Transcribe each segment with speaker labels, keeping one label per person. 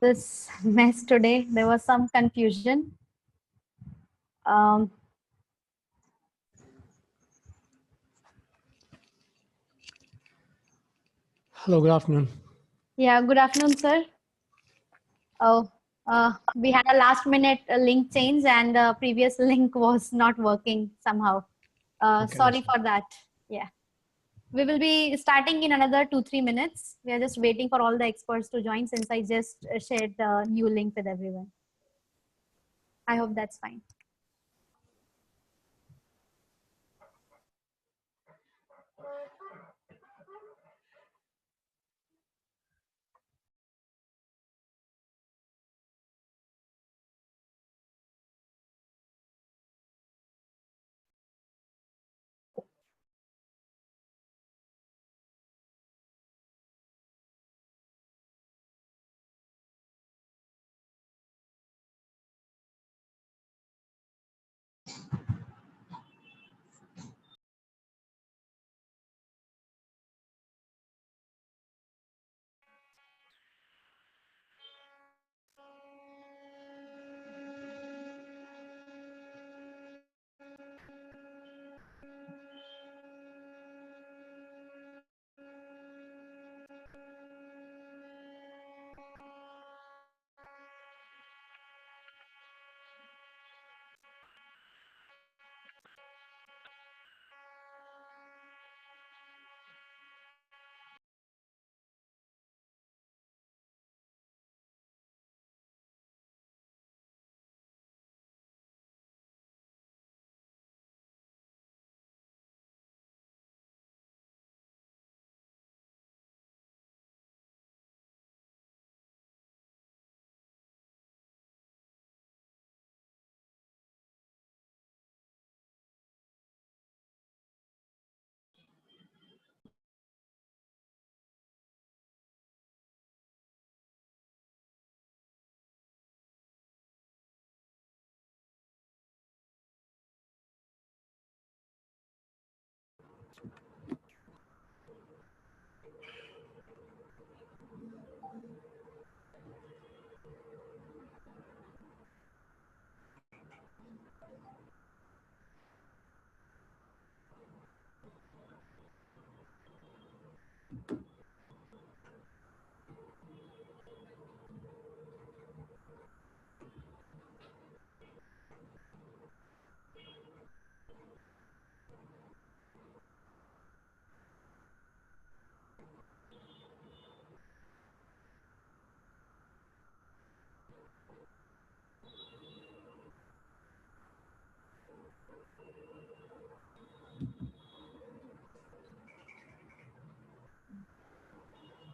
Speaker 1: This mess today. There was some confusion. Um,
Speaker 2: Hello, good afternoon.
Speaker 1: yeah, good afternoon, sir. Oh, we had a last minute link change and the previous link was not working somehow.
Speaker 2: Okay,
Speaker 1: Sorry for that. Yeah. We will be starting in another 2-3 minutes. We are just waiting for all the experts to join since I just shared the new link with everyone. I hope that's fine.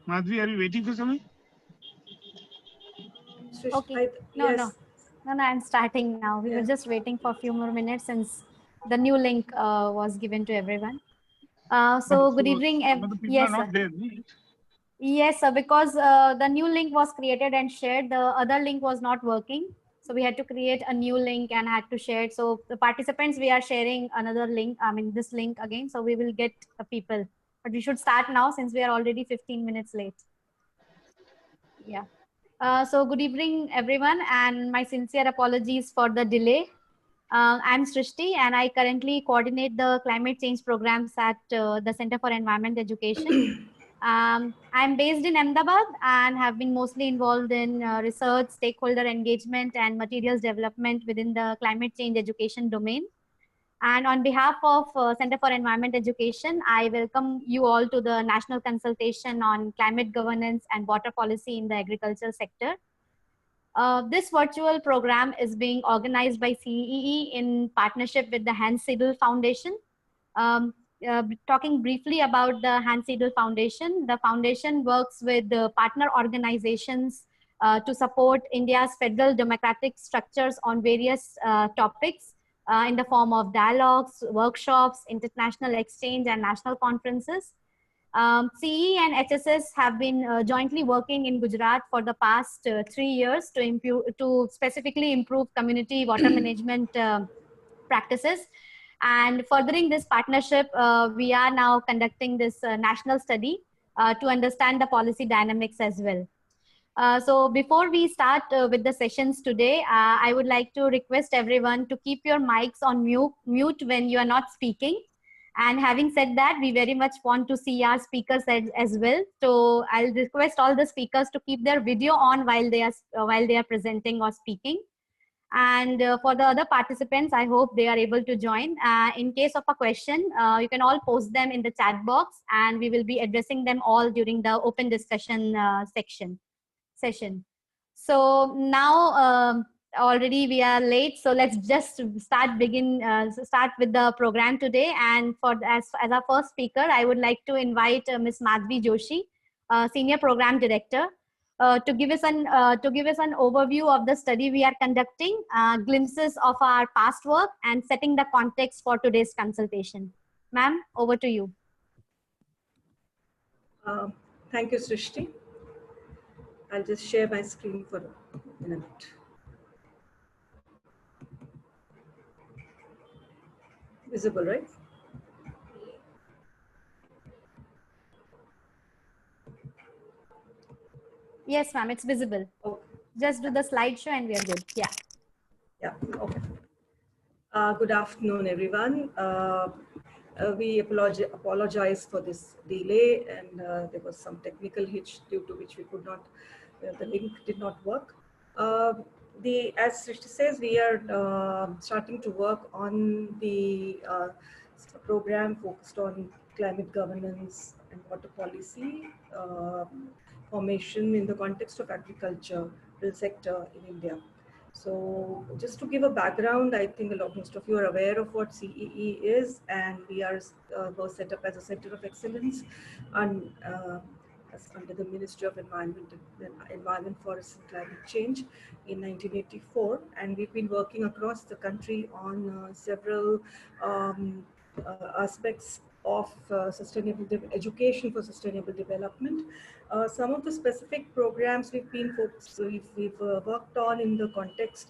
Speaker 3: Madhvi, are you waiting for something?
Speaker 1: Okay. No, I'm starting now. We were just waiting for a few more minutes since the new link was given to everyone. So good evening.
Speaker 3: But the people
Speaker 1: Yes,
Speaker 3: are
Speaker 1: sir.
Speaker 3: not there, right?
Speaker 1: Yes, sir, because the new link was created and shared. The other link was not working. So we had to create a new link and had to share it. So the participants, we are sharing another link. I mean, this link again. So we will get the people. But we should start now since we are already 15 minutes late. Yeah. So good evening, everyone, and my sincere apologies for the delay. I'm Srishti, and I currently coordinate the climate change programs at the Center for Environment Education. I'm based in Ahmedabad and have been mostly involved in research, stakeholder engagement, and materials development within the climate change education domain. And on behalf of Center for Environment Education, I welcome you all to the National Consultation on Climate Governance and Water Policy in the Agricultural Sector. This virtual program is being organized by CEE in partnership with the Hanns Seidel Foundation. Talking briefly about the Hanns Seidel Foundation, the foundation works with the partner organizations to support India's federal democratic structures on various topics in the form of dialogues, workshops, international exchange, and national conferences. CE and HSS have been jointly working in Gujarat for the past 3 years to specifically improve community water management practices. And furthering this partnership, we are now conducting this national study to understand the policy dynamics as well. So before we start with the sessions today, I would like to request everyone to keep your mics on mute when you are not speaking. And having said that, we very much want to see our speakers as well. So I'll request all the speakers to keep their video on while they are presenting or speaking. And for the other participants, I hope they are able to join. In case of a question, you can all post them in the chat box, and we will be addressing them all during the open discussion session. So now already we are late, so let's just start with the program today. And as our first speaker, I would like to invite Ms. Madhvi Joshi, Senior Program Director, to give us an overview of the study we are conducting, glimpses of our past work, and setting the context for today's consultation. Ma'am, over to you.
Speaker 3: Thank you, Srishti. I'll just share my screen for a minute. Visible, right?
Speaker 1: Yes, ma'am, it's visible.
Speaker 3: Okay.
Speaker 1: Just do the slideshow and we are good. Yeah.
Speaker 3: Yeah, okay. Good afternoon, everyone. We apologize for this delay, and there was some technical hitch due to which we could not, the link did not work. As Srishti says, we are starting to work on the program focused on climate governance and water policy formation in the context of agriculture sector in India. So just to give a background, I think most of you are aware of what CEE is, and we are was set up as a center of excellence and under the Ministry of Environment, Forests and Climate Change in 1984, and we've been working across the country on several aspects of sustainable education for sustainable development. Some of the specific programs we've worked on in the context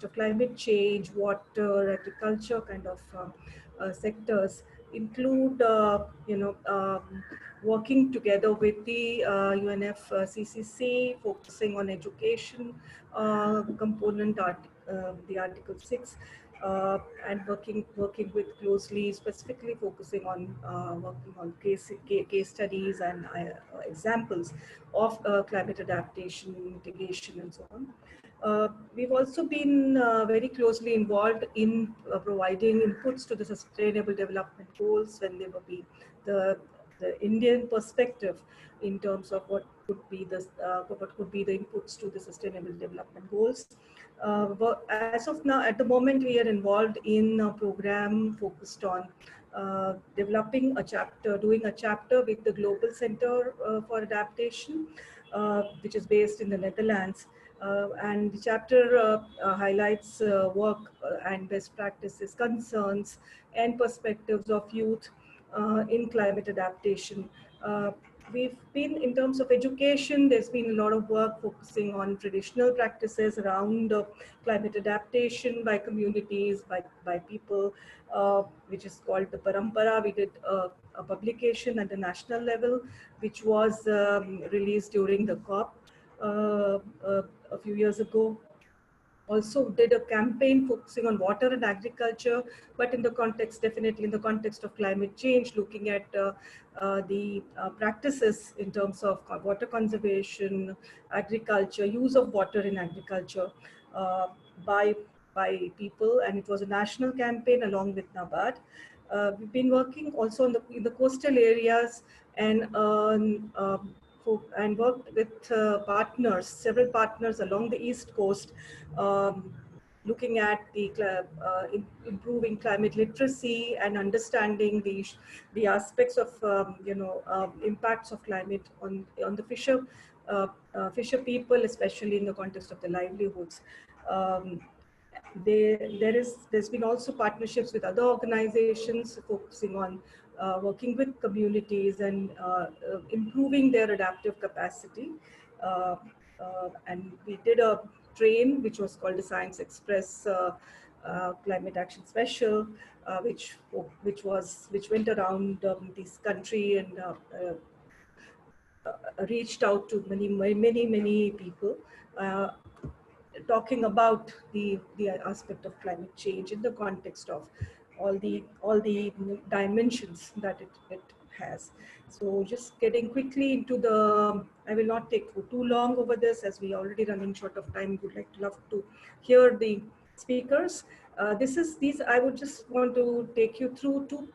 Speaker 3: of climate change, water, agriculture kind of sectors include, working together with the UNFCCC, focusing on education component, the Article 6. And working with closely, specifically focusing on working on case studies and examples of climate adaptation, mitigation, and so on. We've also been very closely involved in providing inputs to the Sustainable Development Goals when they were the Indian perspective in terms of what could be the inputs to the Sustainable Development Goals. As of now, at the moment, we are involved in a program focused on doing a chapter with the Global Center for Adaptation, which is based in the Netherlands. And the chapter highlights work and best practices, concerns, and perspectives of youth in climate adaptation. We've been, in terms of education, there's been a lot of work focusing on traditional practices around climate adaptation by communities, by people, which is called the Parampara. We did a publication at the national level, which was released during the COP a few years ago. Also did a campaign focusing on water and agriculture, but definitely in the context of climate change, looking at the practices in terms of water conservation, agriculture, use of water in agriculture by people, and it was a national campaign along with NABARD. We've been working also in the coastal areas and worked with several partners along the East Coast, looking at improving climate literacy and understanding the aspects of impacts of climate on the fisher people, especially in the context of their livelihoods. There's been also partnerships with other organizations focusing on working with communities and improving their adaptive capacity. And we did a train which was called the Science Express Climate Action Special, which went around this country and reached out to many people, talking about the aspect of climate change in the context of all the dimensions that it has. So just getting quickly into the, I will not take too long over this, as we already running short of time. Would love to hear the speakers. These I would just want to take you through to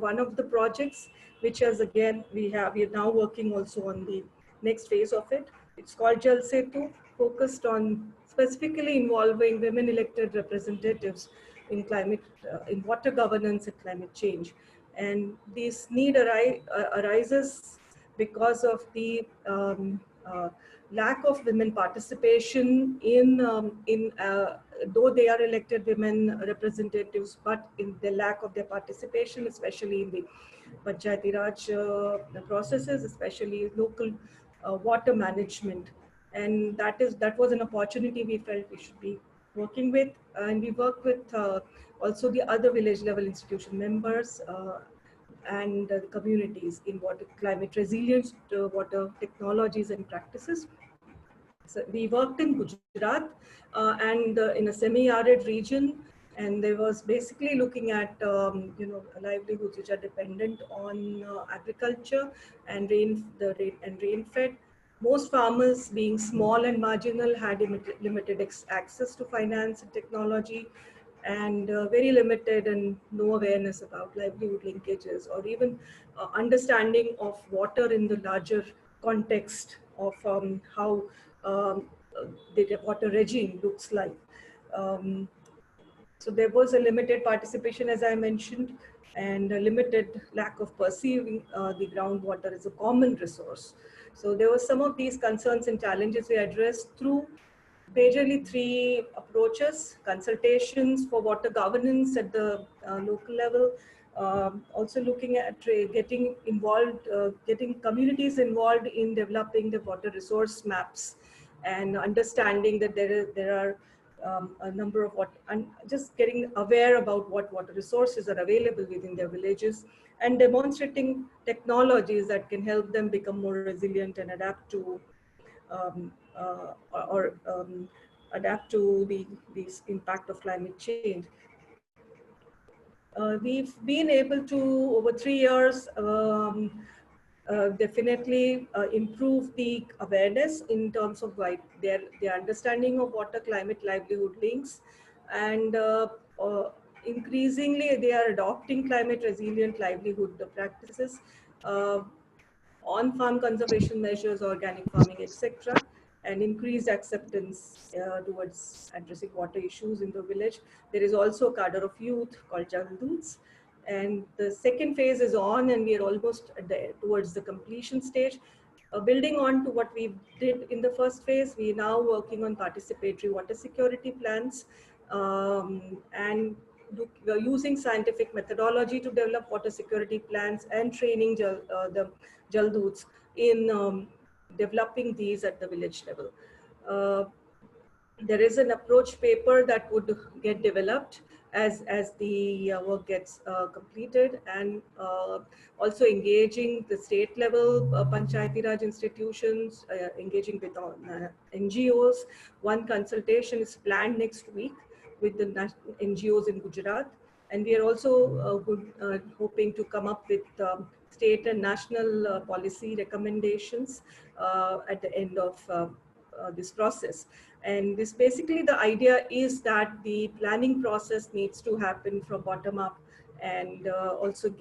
Speaker 3: one of the projects, which is again we are now working also on the next phase of it. It's called Jal Setu, focused on specifically involving women elected representatives in in water governance and climate change. And this need arises because of the lack of women participation though they are elected women representatives, but in the lack of their participation, especially in the Panchayati Raj processes, especially local water management. And that was an opportunity we felt we should be working with. And we work with also the other village level institution members and communities in water climate resilience, water technologies and practices. So we worked in Gujarat and in a semi-arid region, and there was basically looking at livelihoods which are dependent on agriculture and rain-fed. Most farmers, being small and marginal, had limited access to finance and technology, and very limited and no awareness about livelihood linkages, or even understanding of water in the larger context of how um, the water regime looks like. Um, so there was a limited participation, as I mentioned, and a limited lack of perceiving the groundwater as a common resource. So there were some of these concerns and challenges we addressed through majorly three approaches: consultations for water governance at the local level, also looking at getting involved, getting communities involved in developing the water resource maps, and understanding that there are a number of and just getting aware about what water resources are available within their villages, and demonstrating technologies that can help them become more resilient and adapt to um, adapt to the impact of climate change. We've been able to, over 3 years, definitely improve the awareness in terms of their understanding of water, climate, livelihood links, and increasingly they are adopting climate resilient livelihood practices, uh, on-farm conservation measures, organic farming, etc., and increased acceptance towards addressing water issues in the village. There is also a cadre of youth called Jalduts, and the second phase is on, and we are almost towards the completion stage. Building on to what we did in the first phase, we are now working on participatory water security plans, and we are using scientific methodology to develop water security plans and training the Jalduts in developing these at the village level. There is an approach paper that would get developed as the work gets completed, and also engaging the state level Panchayati Raj institutions, engaging with NGOs. One consultation is planned next week with the NGOs in Gujarat, and we are also hoping to come up with state and national policy recommendations at the end of this process. And this basically, the idea is that the planning process needs to happen from bottom up, and also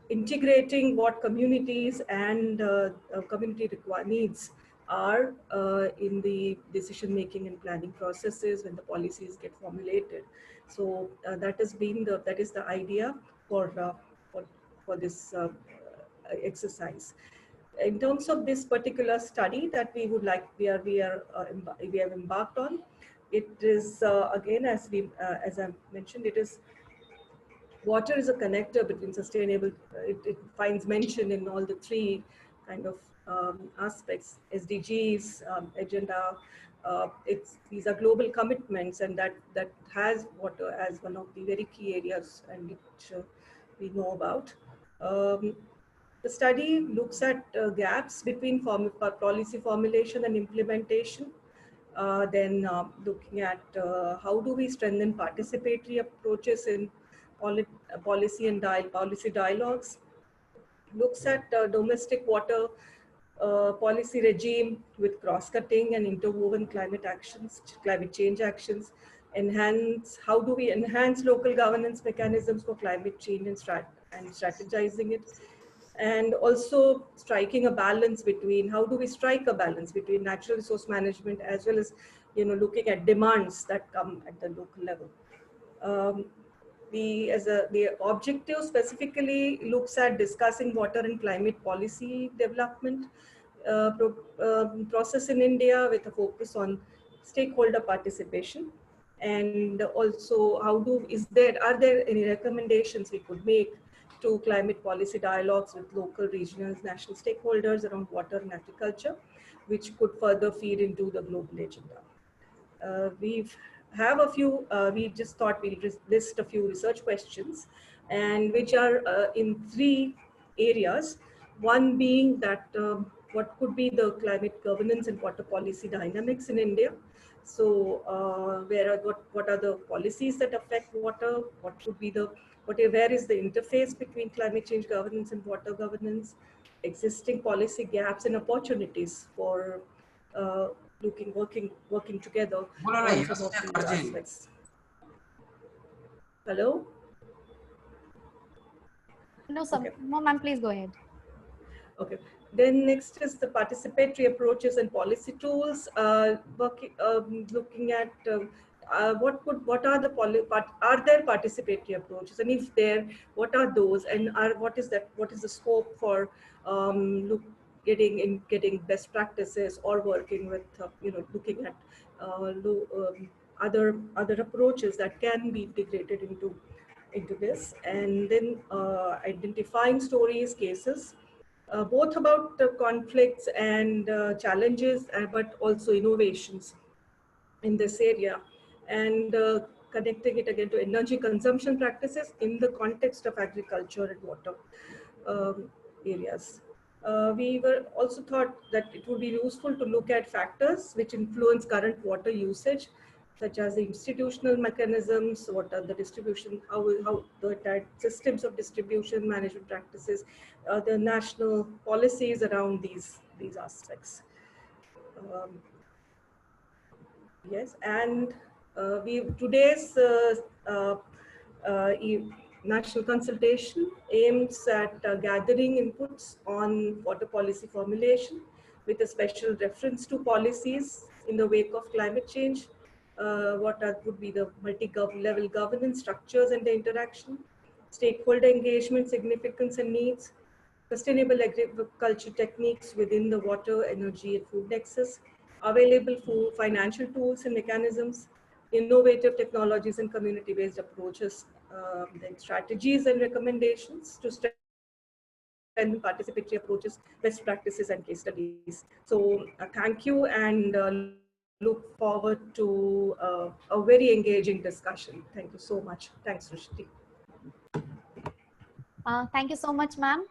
Speaker 3: integrating what communities and community needs are in the decision making and planning processes when the policies get formulated. So that is the idea for this exercise. In terms of this particular study that we would like, we have embarked on, it is again, as I mentioned, it is water is a connector between sustainable. It finds mention in all the three kind of aspects: SDGs, agenda. These are global commitments, and that has water as one of the very key areas, and which we know about. The study looks at gaps between policy formulation and implementation. Then looking at how do we strengthen participatory approaches in policy and policy dialogues. Looks at domestic water policy regime with cross-cutting and interwoven climate change actions. How do we enhance local governance mechanisms for climate change and strategizing it? And also striking a balance between, how do we strike a balance between natural resource management as well as, looking at demands that come at the local level. The objective specifically looks at discussing water and climate policy development process in India with a focus on stakeholder participation. And also, are there any recommendations we could make to climate policy dialogues with local, regional, national stakeholders around water and agriculture, which could further feed into the global agenda. We just thought we'll list a few research questions, and which are in three areas. One being that what could be the climate governance and water policy dynamics in India? So what are the policies that affect water? Where is the interface between climate change governance and water governance? Existing policy gaps and opportunities for working together on some of these aspects. Hello?
Speaker 1: No, ma'am, please go ahead.
Speaker 3: Okay. Then next is the participatory approaches and policy tools. Looking at are there participatory approaches, and if there, what are those, and what is the scope for getting best practices or working with looking at other approaches that can be integrated into this, and then identifying stories, cases, both about conflicts and challenges, but also innovations in this area, and connecting it again to energy consumption practices in the context of agriculture and water areas. We were also thought that it would be useful to look at factors which influence current water usage, such as the institutional mechanisms, what are the distribution, how the systems of distribution management practices, the national policies around these aspects. Yes, and today's National Consultation aims at gathering inputs on water policy formulation with a special reference to policies in the wake of climate change. Would be the multi-level governance structures and the interaction, stakeholder engagement, significance and needs, sustainable agriculture techniques within the water, energy and food nexus, available for financial tools and mechanisms, innovative technologies and community-based approaches, then strategies and recommendations to strengthen participatory approaches, best practices and case studies. So thank you, and look forward to a very engaging discussion. Thank you so much. Thanks, Srishti.
Speaker 1: Thank you so much, ma'am,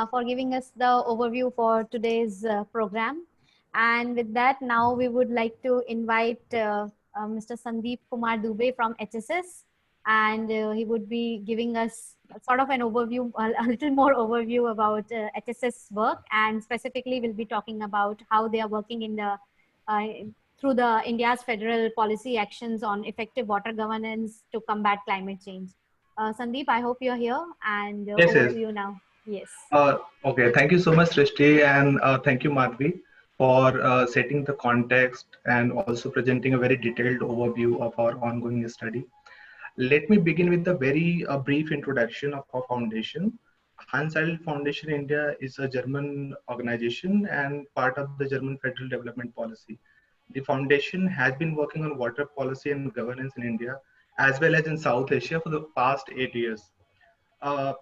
Speaker 1: for giving us the overview for today's program. And with that, now we would like to invite Mr. Sandeep Kumar Dubey from HSS, and he would be giving us sort of an overview, a little more overview about HSS work, and specifically we'll be talking about how they are working in the through the India's federal policy actions on effective water governance to combat climate change. Sandeep, I hope you're here, and
Speaker 4: Yes,
Speaker 1: over
Speaker 4: yes.
Speaker 1: to you now. Yes.
Speaker 4: Okay, thank you so much, Srishti, and thank you, Madhvi, for setting the context and also presenting a very detailed overview of our ongoing study. Let me begin with a very brief introduction of our foundation. Hanns Seidel Foundation India is a German organization and part of the German Federal Development Policy. The foundation has been working on water policy and governance in India, as well as in South Asia for the past 8 years.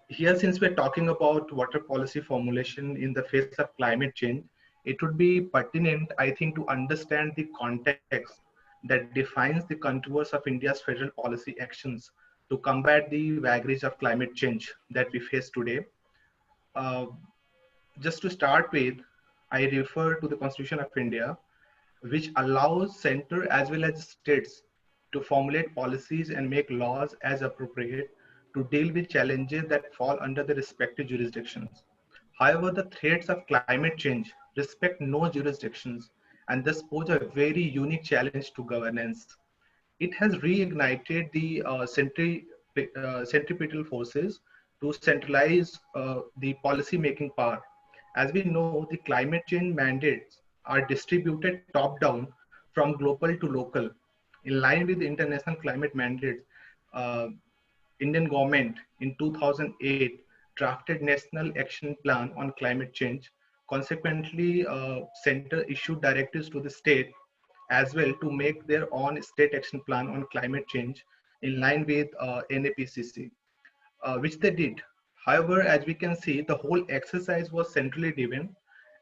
Speaker 4: Here, since we're talking about water policy formulation in the face of climate change, it would be pertinent, I think, to understand the context that defines the contours of India's federal policy actions to combat the vagaries of climate change that we face today. just to start with, I refer to the Constitution of India, which allows center as well as states to formulate policies and make laws as appropriate to deal with challenges that fall under the respective jurisdictions. However, the threats of climate change respect no jurisdictions and thus pose a very unique challenge to governance. It has reignited the centripetal forces to centralize the policy making power. As we know, the climate change mandates are distributed top down from global to local. In line with the international climate mandates, uh, Indian government in 2008 drafted National Action Plan on Climate Change. Consequently, center issued directives to the state as well to make their own state action plan on climate change in line with NAPCC, which they did. However, as we can see, the whole exercise was centrally driven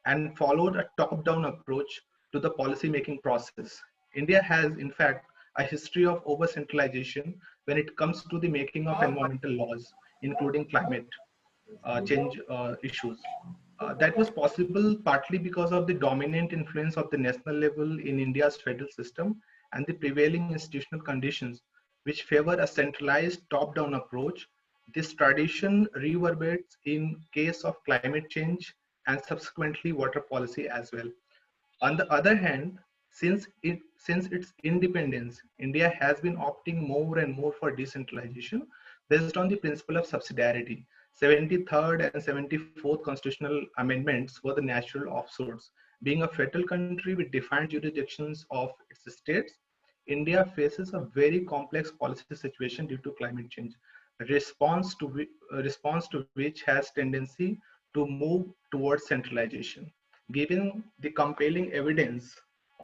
Speaker 4: and followed a top-down approach to the policy-making process. India has, in fact, a history of over-centralization when it comes to the making of environmental laws, including climate change issues. That was possible partly because of the dominant influence of the national level in India's federal system and the prevailing institutional conditions, which favor a centralized top-down approach. This tradition reverberates in case of climate change and subsequently water policy as well. On the other hand, since its independence, India has been opting more and more for decentralization based on the principle of subsidiarity. 73rd and 74th constitutional amendments were the natural offshoots. Being a federal country with defined jurisdictions of its states, India faces a very complex policy situation due to climate change, response to which has tendency to move towards centralization. Given the compelling evidence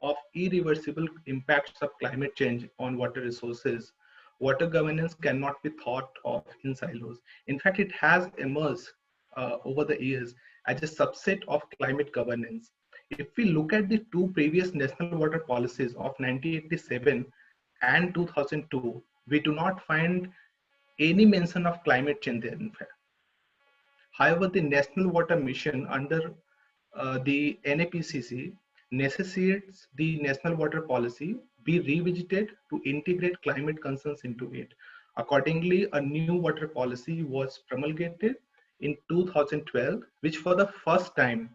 Speaker 4: of irreversible impacts of climate change on water resources, water governance cannot be thought of in silos. In fact, it has emerged over the years as a subset of climate governance. If we look at the two previous national water policies of 1987 and 2002, we do not find any mention of climate change there, in fact. However, the National Water Mission under the NAPCC necessitates the national water policy be revisited to integrate climate concerns into it. Accordingly, a new water policy was promulgated in 2012, which for the first time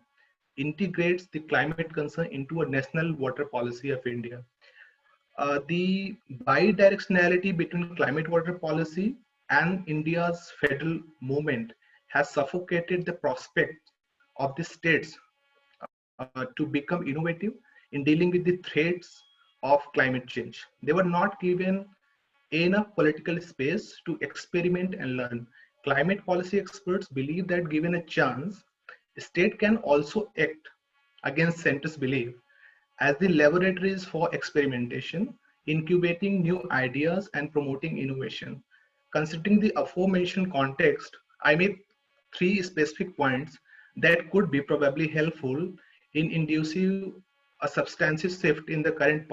Speaker 4: integrates the climate concern into a national water policy of India. The bidirectionality between climate water policy and India's federal movement has suffocated the prospect of the states to become innovative in dealing with the threats of climate change. They were not given enough political space to experiment and learn. Climate policy experts believe that given a chance, the state can also act against center's belief as the laboratories for experimentation, incubating new ideas and promoting innovation. Considering the aforementioned context, I made three specific points that could be probably helpful in inducing a substantive shift in the current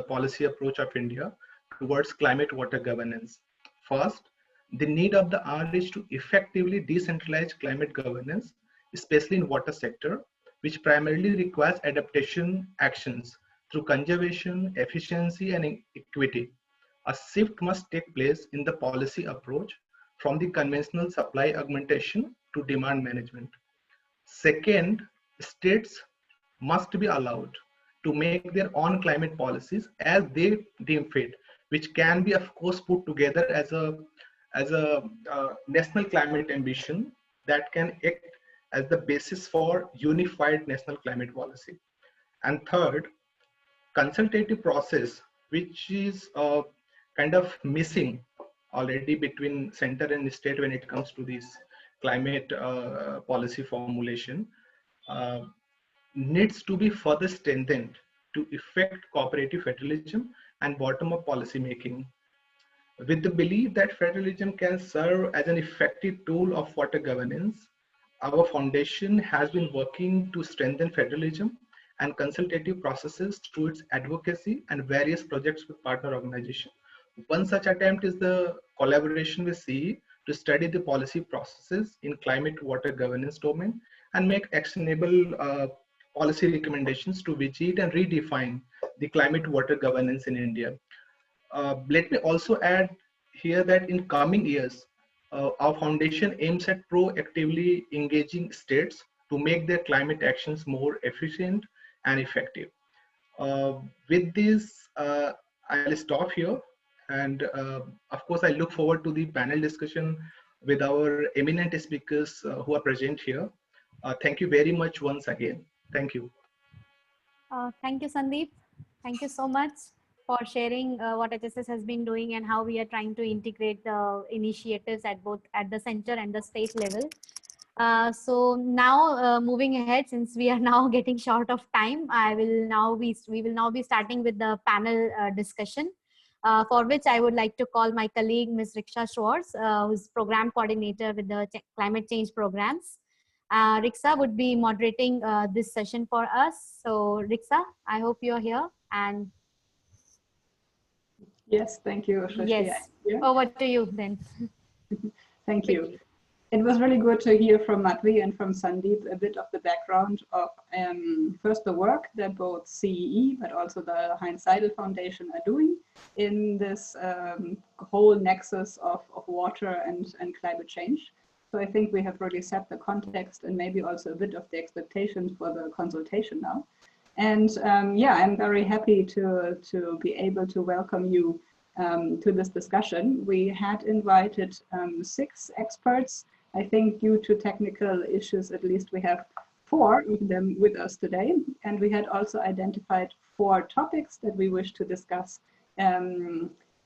Speaker 4: policy approach of India towards climate water governance. First, the need of the hour is to effectively decentralize climate governance, especially in water sector, which primarily requires adaptation actions through conservation, efficiency, and equity. A shift must take place in the policy approach from the conventional supply augmentation to demand management. Second, states must be allowed to make their own climate policies as they deem fit, which can be, of course, put together as a national climate ambition that can act as the basis for unified national climate policy. And third, consultative process, which is kind of missing already between center and state when it comes to this climate policy formulation, uh, needs to be further strengthened to effect cooperative federalism and bottom-up policy making. With the belief that federalism can serve as an effective tool of water governance, our foundation has been working to strengthen federalism and consultative processes through its advocacy and various projects with partner organizations. One such attempt is the collaboration with CE to study the policy processes in climate water governance domain and make actionable policy recommendations to visit and redefine the climate water governance in India. Let me also add here that in coming years, our foundation aims at proactively engaging states to make their climate actions more efficient and effective. Uh, with this, I'll stop here. And of course, I look forward to the panel discussion with our eminent speakers who are present here. Thank you very much once again. Thank you.
Speaker 1: Thank you, Sandeep. Thank you so much for sharing what HSS has been doing and how we are trying to integrate the initiatives at both at the center and the state level. So now moving ahead, since we are now getting short of time, we will now be starting with the panel discussion, for which I would like to call my colleague Ms. Riksha Schwartz, who's program coordinator with the climate change programs. Riksha would be moderating this session for us. So Riksha, I hope you're here. And
Speaker 5: yes, thank you, Shrishti.
Speaker 1: yes, over to you then.
Speaker 5: Thank you. It was really good to hear from Madhvi and from Sandeep a bit of the background of first the work that both CEE but also the Hanns Seidel Foundation are doing in this whole nexus of water and climate change. So I think we have really set the context and maybe also a bit of the expectations for the consultation now. And yeah, I'm very happy to be able to welcome you to this discussion. We had invited 6 experts. I think due to technical issues, at least we have 4 of them with us today. And we had also identified 4 topics that we wish to discuss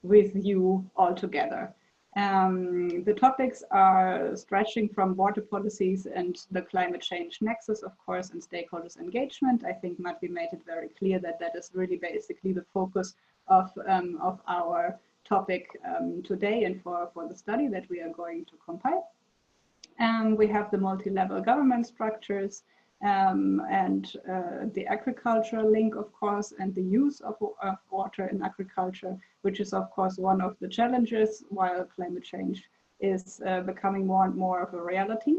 Speaker 5: with you all together. The topics are stretching from water policies and the climate change nexus, of course, and stakeholders engagement. I think Madhvi made it very clear that that is really basically the focus of our topic today and for the study that we are going to compile. We have the multi-level government structures and the agricultural link, of course, and the use of water in agriculture, which is, of course, one of the challenges while climate change is becoming more and more of a reality.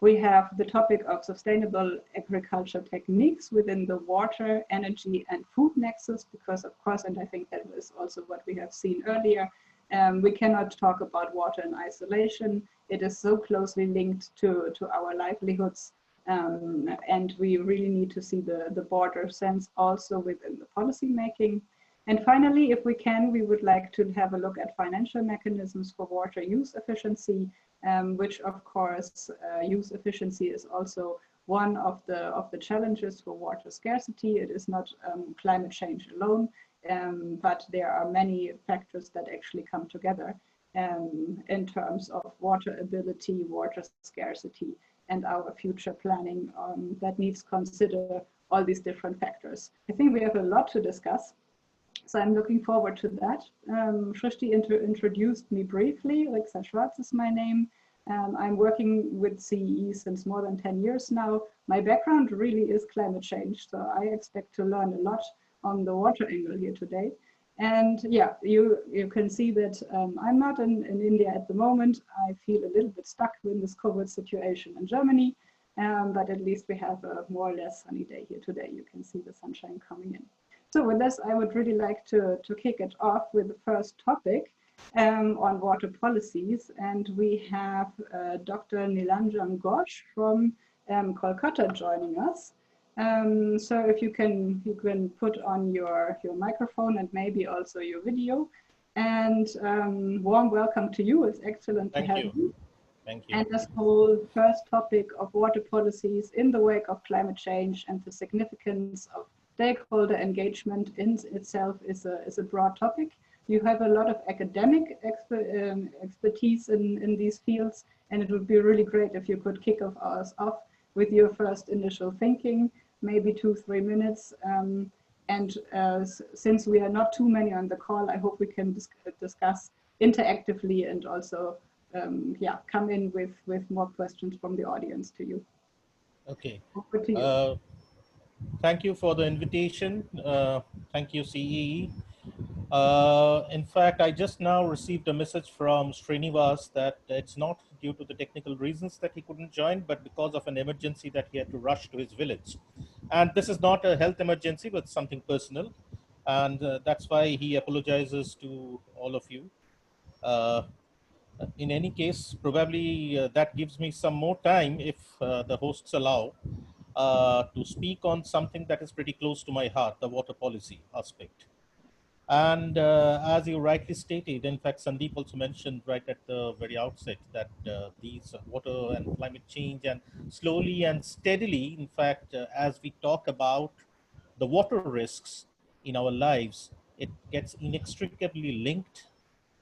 Speaker 5: We have the topic of sustainable agriculture techniques within the water, energy, and food nexus, because, of course, and I think that is also what we have seen earlier, we cannot talk about water in isolation. It is so closely linked to our livelihoods. And we really need to see the broader sense also within the policy making. And finally, if we can, we would like to have a look at financial mechanisms for water use efficiency, which of course use efficiency is also one of the challenges for water scarcity. It is not climate change alone, but there are many factors that actually come together in terms of water ability, water scarcity, and our future planning that needs to consider all these different factors. I think we have a lot to discuss, so I'm looking forward to that. Shrishti introduced me briefly. Riksha Schwartz is my name. I'm working with CEE since more than 10 years now. My background really is climate change, so I expect to learn a lot on the water angle here today. And yeah, you can see that I'm not in India at the moment. I feel a little bit stuck in this COVID situation in Germany, but at least we have a more or less sunny day here today. You can see the sunshine coming in. So with this, I would really like to kick it off with the first topic on water policies. And we have Dr. Nilanjan Ghosh from Kolkata joining us. So if you can put on your microphone and maybe also your video. And warm welcome to you. It's excellent to have you.
Speaker 6: Thank you.
Speaker 5: And this whole first topic of water policies in the wake of climate change and the significance of stakeholder engagement in itself is a broad topic. You have a lot of academic expertise in these fields, and it would be really great if you could kick us off with your first initial thinking, maybe 2-3 minutes. Since we are not too many on the call, I hope we can discuss interactively and also come in with more questions from the audience to you.
Speaker 6: Okay.
Speaker 5: Over to you.
Speaker 6: Thank you for the invitation. Thank you, CEE. In fact, I just now received a message from Srinivas that it's not due to the technical reasons that he couldn't join, but because of an emergency that he had to rush to his village. And this is not a health emergency, but something personal. And that's why he apologizes to all of you. In any case, probably that gives me some more time, if the hosts allow, to speak on something that is pretty close to my heart, the water policy aspect. And as you rightly stated, in fact, Sandeep also mentioned right at the very outset that these water and climate change, and slowly and steadily, in fact, as we talk about the water risks in our lives, it gets inextricably linked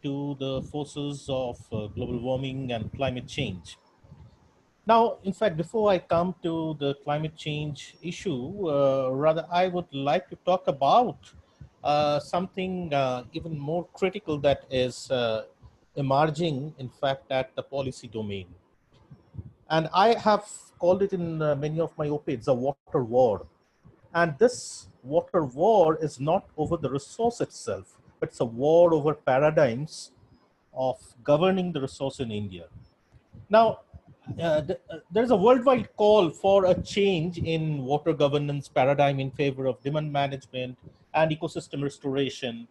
Speaker 6: to the forces of global warming and climate change. Now, in fact, before I come to the climate change issue, rather, I would like to talk about something even more critical that is emerging, in fact, at the policy domain. And I have called it in many of my op-eds a water war. And this water war is not over the resource itself, but it's a war over paradigms of governing the resource in India. Now, there's a worldwide call for a change in water governance paradigm in favor of demand management and ecosystem restoration,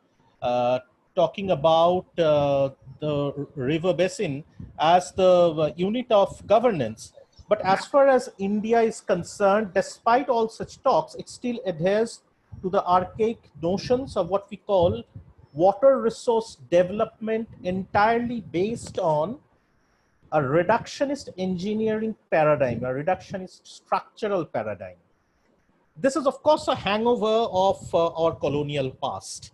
Speaker 6: talking about the river basin as the unit of governance. But as far as India is concerned, despite all such talks, it still adheres to the archaic notions of what we call water resource development, entirely based on a reductionist engineering paradigm, a reductionist structural paradigm. This is, of course, a hangover of our colonial past.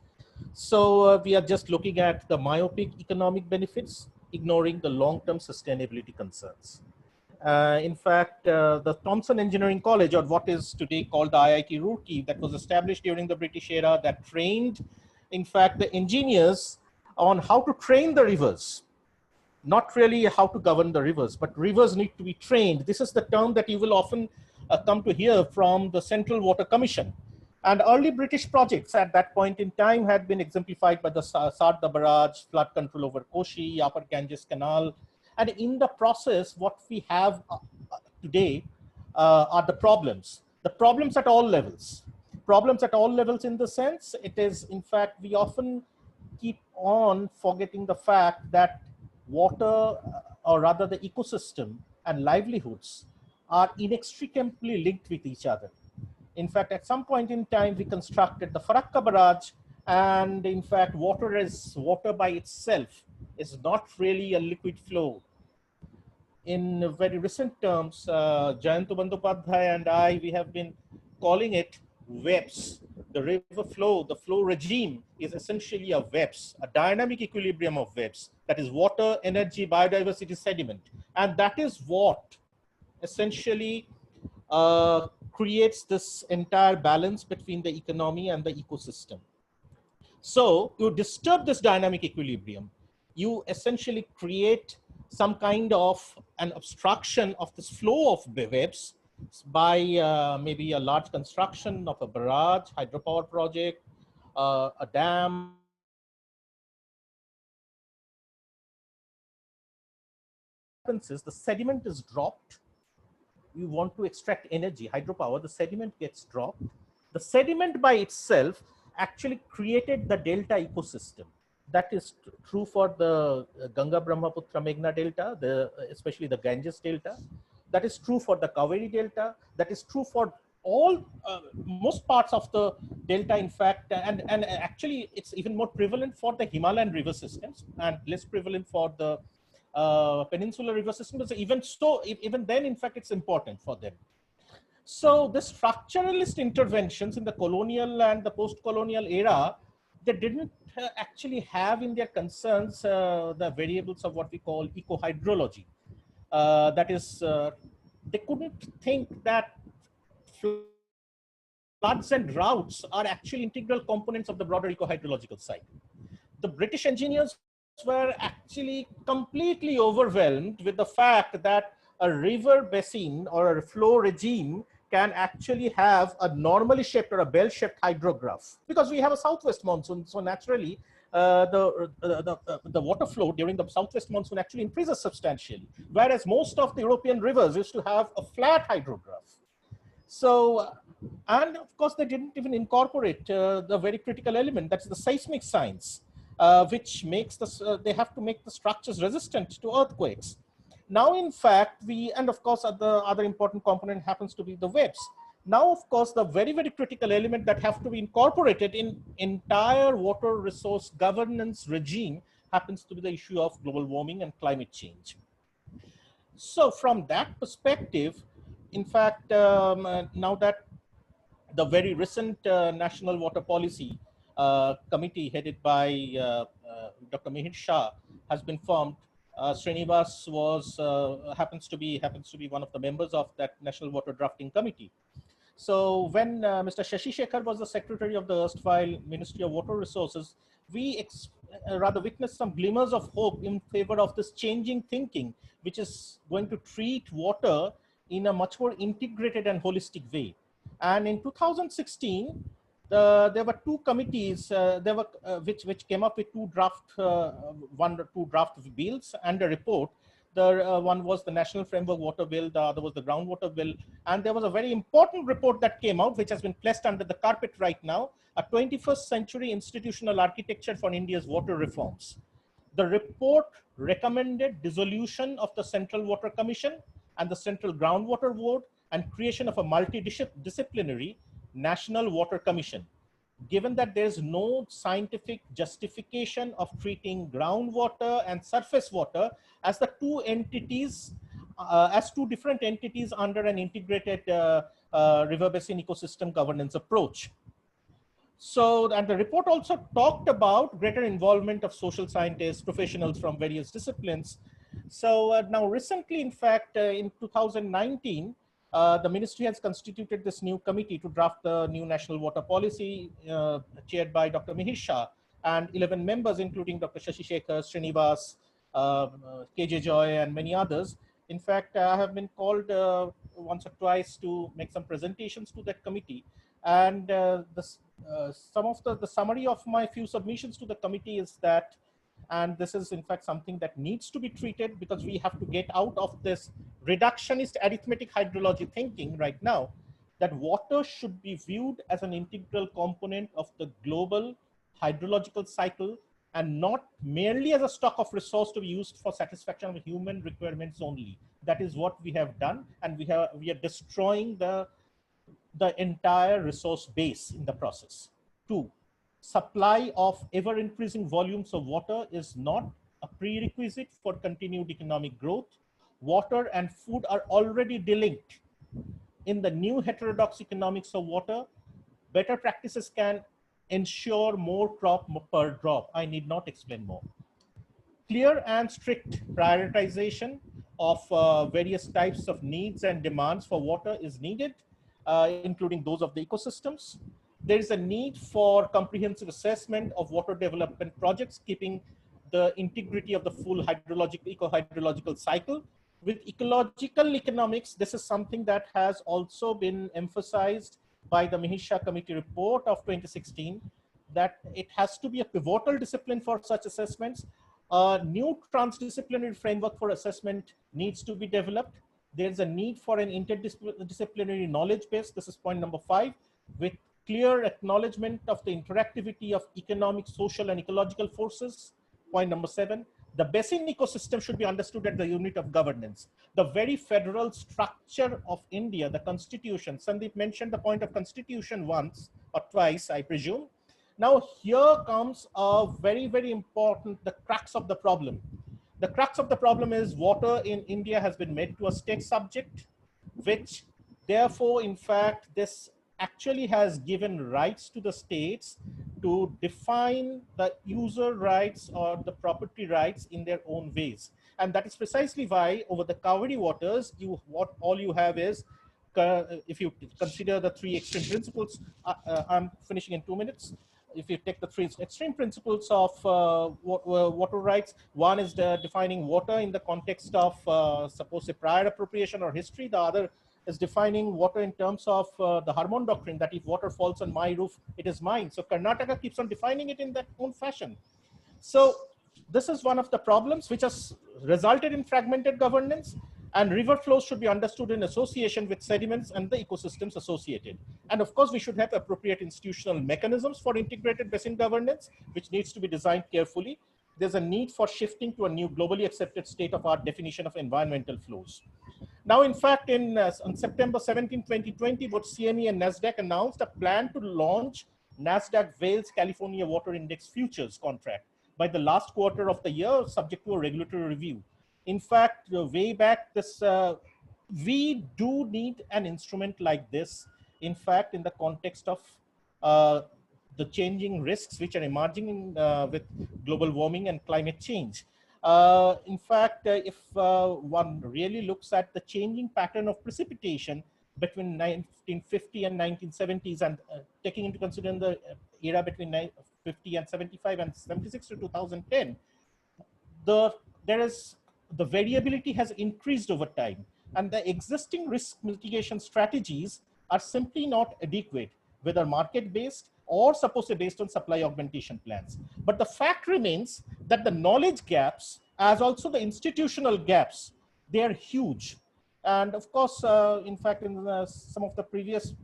Speaker 6: So we are just looking at the myopic economic benefits, ignoring the long-term sustainability concerns. In fact, the Thomson Engineering College, or what is today called the IIT Roorkee, that was established during the British era, that trained, in fact, the engineers on how to train the rivers. Not really how to govern the rivers, but rivers need to be trained. This is the term that you will often come to hear from the Central Water Commission. And early British projects at that point in time had been exemplified by the Sarda Barrage, flood control over Koshi, Upper Ganges Canal. And in the process, what we have today are the problems at all levels. Problems at all levels in the sense, it is, in fact, we often keep on forgetting the fact that water, or rather the ecosystem and livelihoods, are inextricably linked with each other. In fact, at some point in time, we constructed the Farakka Barrage, and in fact, water by itself is not really a liquid flow. In very recent terms, Jayanto Bandyopadhyay and I, we have been calling it webs. The river flow, the flow regime is essentially a webs, a dynamic equilibrium of webs. That is water, energy, biodiversity, sediment. And that is what essentially creates this entire balance between the economy and the ecosystem. So you disturb this dynamic equilibrium, you essentially create some kind of an obstruction of this flow of webs by maybe a large construction of a barrage, hydropower project, a dam, is the sediment is dropped. You want to extract energy, hydropower, the sediment gets dropped. The sediment by itself actually created the delta ecosystem. That is true for the Ganga Brahmaputra Meghna Delta, especially the Ganges Delta. That is true for the Kaveri Delta. That is true for all, most parts of the delta, in fact, and actually it's even more prevalent for the Himalayan river systems and less prevalent for the peninsular river systems. Even so, even then, in fact, it's important for them. So the structuralist interventions in the colonial and the post-colonial era, they didn't actually have in their concerns the variables of what we call eco-hydrology. That is, they couldn't think that floods and droughts are actually integral components of the broader eco-hydrological cycle. The British engineers were actually completely overwhelmed with the fact that a river basin or a flow regime can actually have a normally shaped or a bell-shaped hydrograph, because we have a southwest monsoon. So naturally, the water flow during the southwest monsoon actually increases substantially, whereas most of the European rivers used to have a flat hydrograph. So, and of course, they didn't even incorporate the very critical element, that's the seismic science, which makes this, they have to make the structures resistant to earthquakes. Now, in fact, and of course, the other important component happens to be the webs. Now, of course, the very, very critical element that have to be incorporated in entire water resource governance regime happens to be the issue of global warming and climate change. So from that perspective, in fact, now that the very recent National Water Policy Committee headed by Dr. Mihir Shah has been formed, Srinivas happens to be one of the members of that National Water Drafting Committee. So when Mr. Shashi Shekhar was the secretary of the erstwhile Ministry of Water Resources, we rather witnessed some glimmers of hope in favor of this changing thinking, which is going to treat water in a much more integrated and holistic way. And in 2016, there were two committees which came up with two draft bills and a report. The one was the National Framework Water Bill, the other was the Groundwater Bill. And there was a very important report that came out, which has been placed under the carpet right now, a 21st century institutional architecture for India's water reforms. The report recommended dissolution of the Central Water Commission and the Central Groundwater Board and creation of a multidisciplinary National Water Commission. Given that there is no scientific justification of treating groundwater and surface water as the two entities, as two different entities under an integrated river basin ecosystem governance approach. So, and the report also talked about greater involvement of social scientists, professionals from various disciplines. So now recently, in fact, in 2019, the ministry has constituted this new committee to draft the new national water policy chaired by Dr. Mihir Shah, and 11 members, including Dr. Shashi Shekhar, Srinivas, KJ Joy, and many others. In fact, I have been called once or twice to make some presentations to that committee. And some of the summary of my few submissions to the committee is that, and this is in fact something that needs to be treated, because we have to get out of this reductionist arithmetic hydrology thinking right now, that water should be viewed as an integral component of the global hydrological cycle and not merely as a stock of resource to be used for satisfaction of human requirements only. That is what we have done, and we are destroying the entire resource base in the process. 2, supply of ever-increasing volumes of water is not a prerequisite for continued economic growth. Water and food are already delinked. In the new heterodox economics of water, better practices can ensure more crop per drop. I need not explain more. Clear and strict prioritization of various types of needs and demands for water is needed, including those of the ecosystems. There is a need for comprehensive assessment of water development projects, keeping the integrity of the full eco-hydrological cycle. With ecological economics, this is something that has also been emphasized by the Mihir Shah Committee report of 2016, that it has to be a pivotal discipline for such assessments. A new transdisciplinary framework for assessment needs to be developed. There's a need for an interdisciplinary knowledge base. This is point number 5, with clear acknowledgement of the interactivity of economic, social, and ecological forces. Point number 7, the basin ecosystem should be understood as the unit of governance. The very federal structure of India, the constitution, Sandeep mentioned the point of constitution once or twice, I presume. Now here comes a very, very important, the crux of the problem. The crux of the problem is water in India has been made to a state subject, which therefore, in fact, this actually has given rights to the states to define the user rights or the property rights in their own ways. And that is precisely why over the Kaveri waters, all you have is, if you consider the 3 extreme principles, I'm finishing in 2 minutes. If you take the 3 extreme principles of water rights, one is defining water in the context of suppose a prior appropriation or history. The other is defining water in terms of the Harmon doctrine, that if water falls on my roof, it is mine. So Karnataka keeps on defining it in that own fashion. So this is one of the problems which has resulted in fragmented governance, and river flows should be understood in association with sediments and the ecosystems associated. And of course, we should have appropriate institutional mechanisms for integrated basin governance, which needs to be designed carefully. There's a need for shifting to a new globally accepted state-of-art definition of environmental flows. Now, in fact, on September 17, 2020, both CME and NASDAQ announced a plan to launch NASDAQ Wales California Water Index Futures contract by the last quarter of the year, subject to a regulatory review. In fact, way back, we do need an instrument like this, in fact, in the context of the changing risks which are emerging with global warming and climate change. In fact, if one really looks at the changing pattern of precipitation between 1950 and 1970s, and taking into consideration the era between 50 and 75 and 76 to 2010, the variability has increased over time, and the existing risk mitigation strategies are simply not adequate, whether market-based or supposedly based on supply augmentation plans. But the fact remains that the knowledge gaps, as also the institutional gaps, they are huge. And of course, in fact, in some of the previous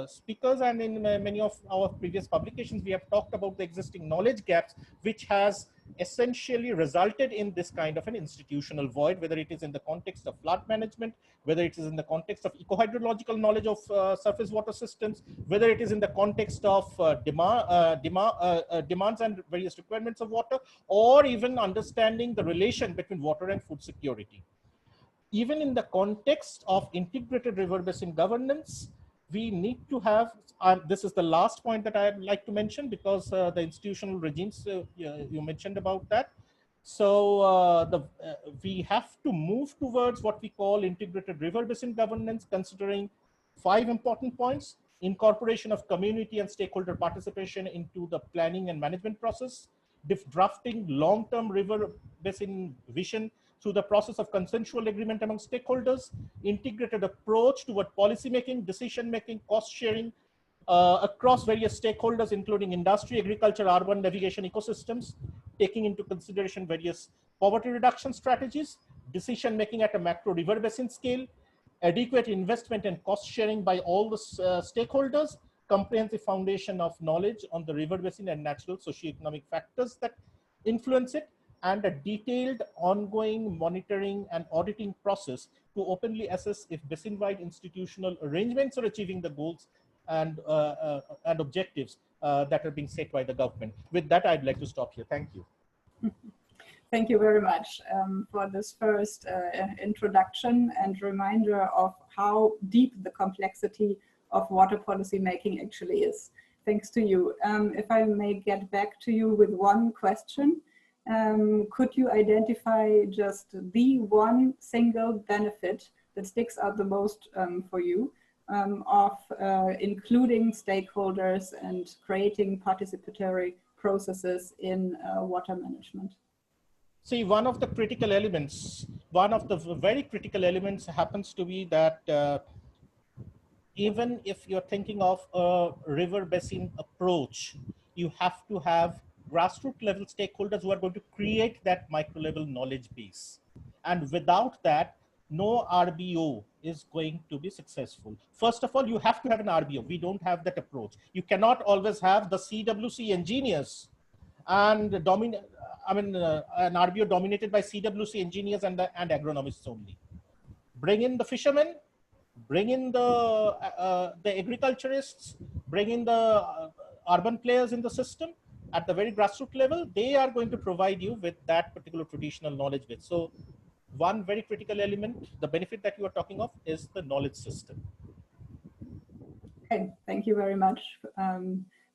Speaker 6: speakers and in many of our previous publications, we have talked about the existing knowledge gaps, which has essentially resulted in this kind of an institutional void, whether it is in the context of flood management, whether it is in the context of eco-hydrological knowledge of surface water systems, whether it is in the context of demands and various requirements of water, or even understanding the relation between water and food security. Even in the context of integrated river basin governance, we need to have, this is the last point that I'd like to mention, because the institutional regimes, you mentioned about that. So we have to move towards what we call integrated river basin governance, considering 5 important points: incorporation of community and stakeholder participation into the planning and management process, drafting long-term river basin vision through the process of consensual agreement among stakeholders, integrated approach toward policy-making, decision-making, cost-sharing across various stakeholders, including industry, agriculture, urban, navigation, ecosystems, taking into consideration various poverty reduction strategies, decision-making at a macro river basin scale, adequate investment and cost-sharing by all the stakeholders, comprehensive foundation of knowledge on the river basin and natural socioeconomic factors that influence it, and a detailed ongoing monitoring and auditing process to openly assess if basin-wide institutional arrangements are achieving the goals and objectives that are being set by the government. With that, I'd like to stop here. Thank you.
Speaker 5: Thank you very much for this first introduction and reminder of how deep the complexity of water policy making actually is. Thanks to you. If I may get back to you with one question. Could you identify just the one single benefit that sticks out the most for you of including stakeholders and creating participatory processes in water management?
Speaker 6: See, one of the critical elements, one of the very critical elements happens to be that even if you're thinking of a river basin approach, you have to have grassroots level stakeholders who are going to create that micro level knowledge base. And without that, no RBO is going to be successful. First of all, you have to have an RBO. We don't have that approach. You cannot always have the CWC engineers and an RBO dominated by CWC engineers and agronomists only. Bring in the fishermen, bring in the agriculturists, bring in the urban players in the system. At the very grassroots level, they are going to provide you with that particular traditional knowledge base. So one very critical element, the benefit that you are talking of, is the knowledge system.
Speaker 5: Okay, thank you very much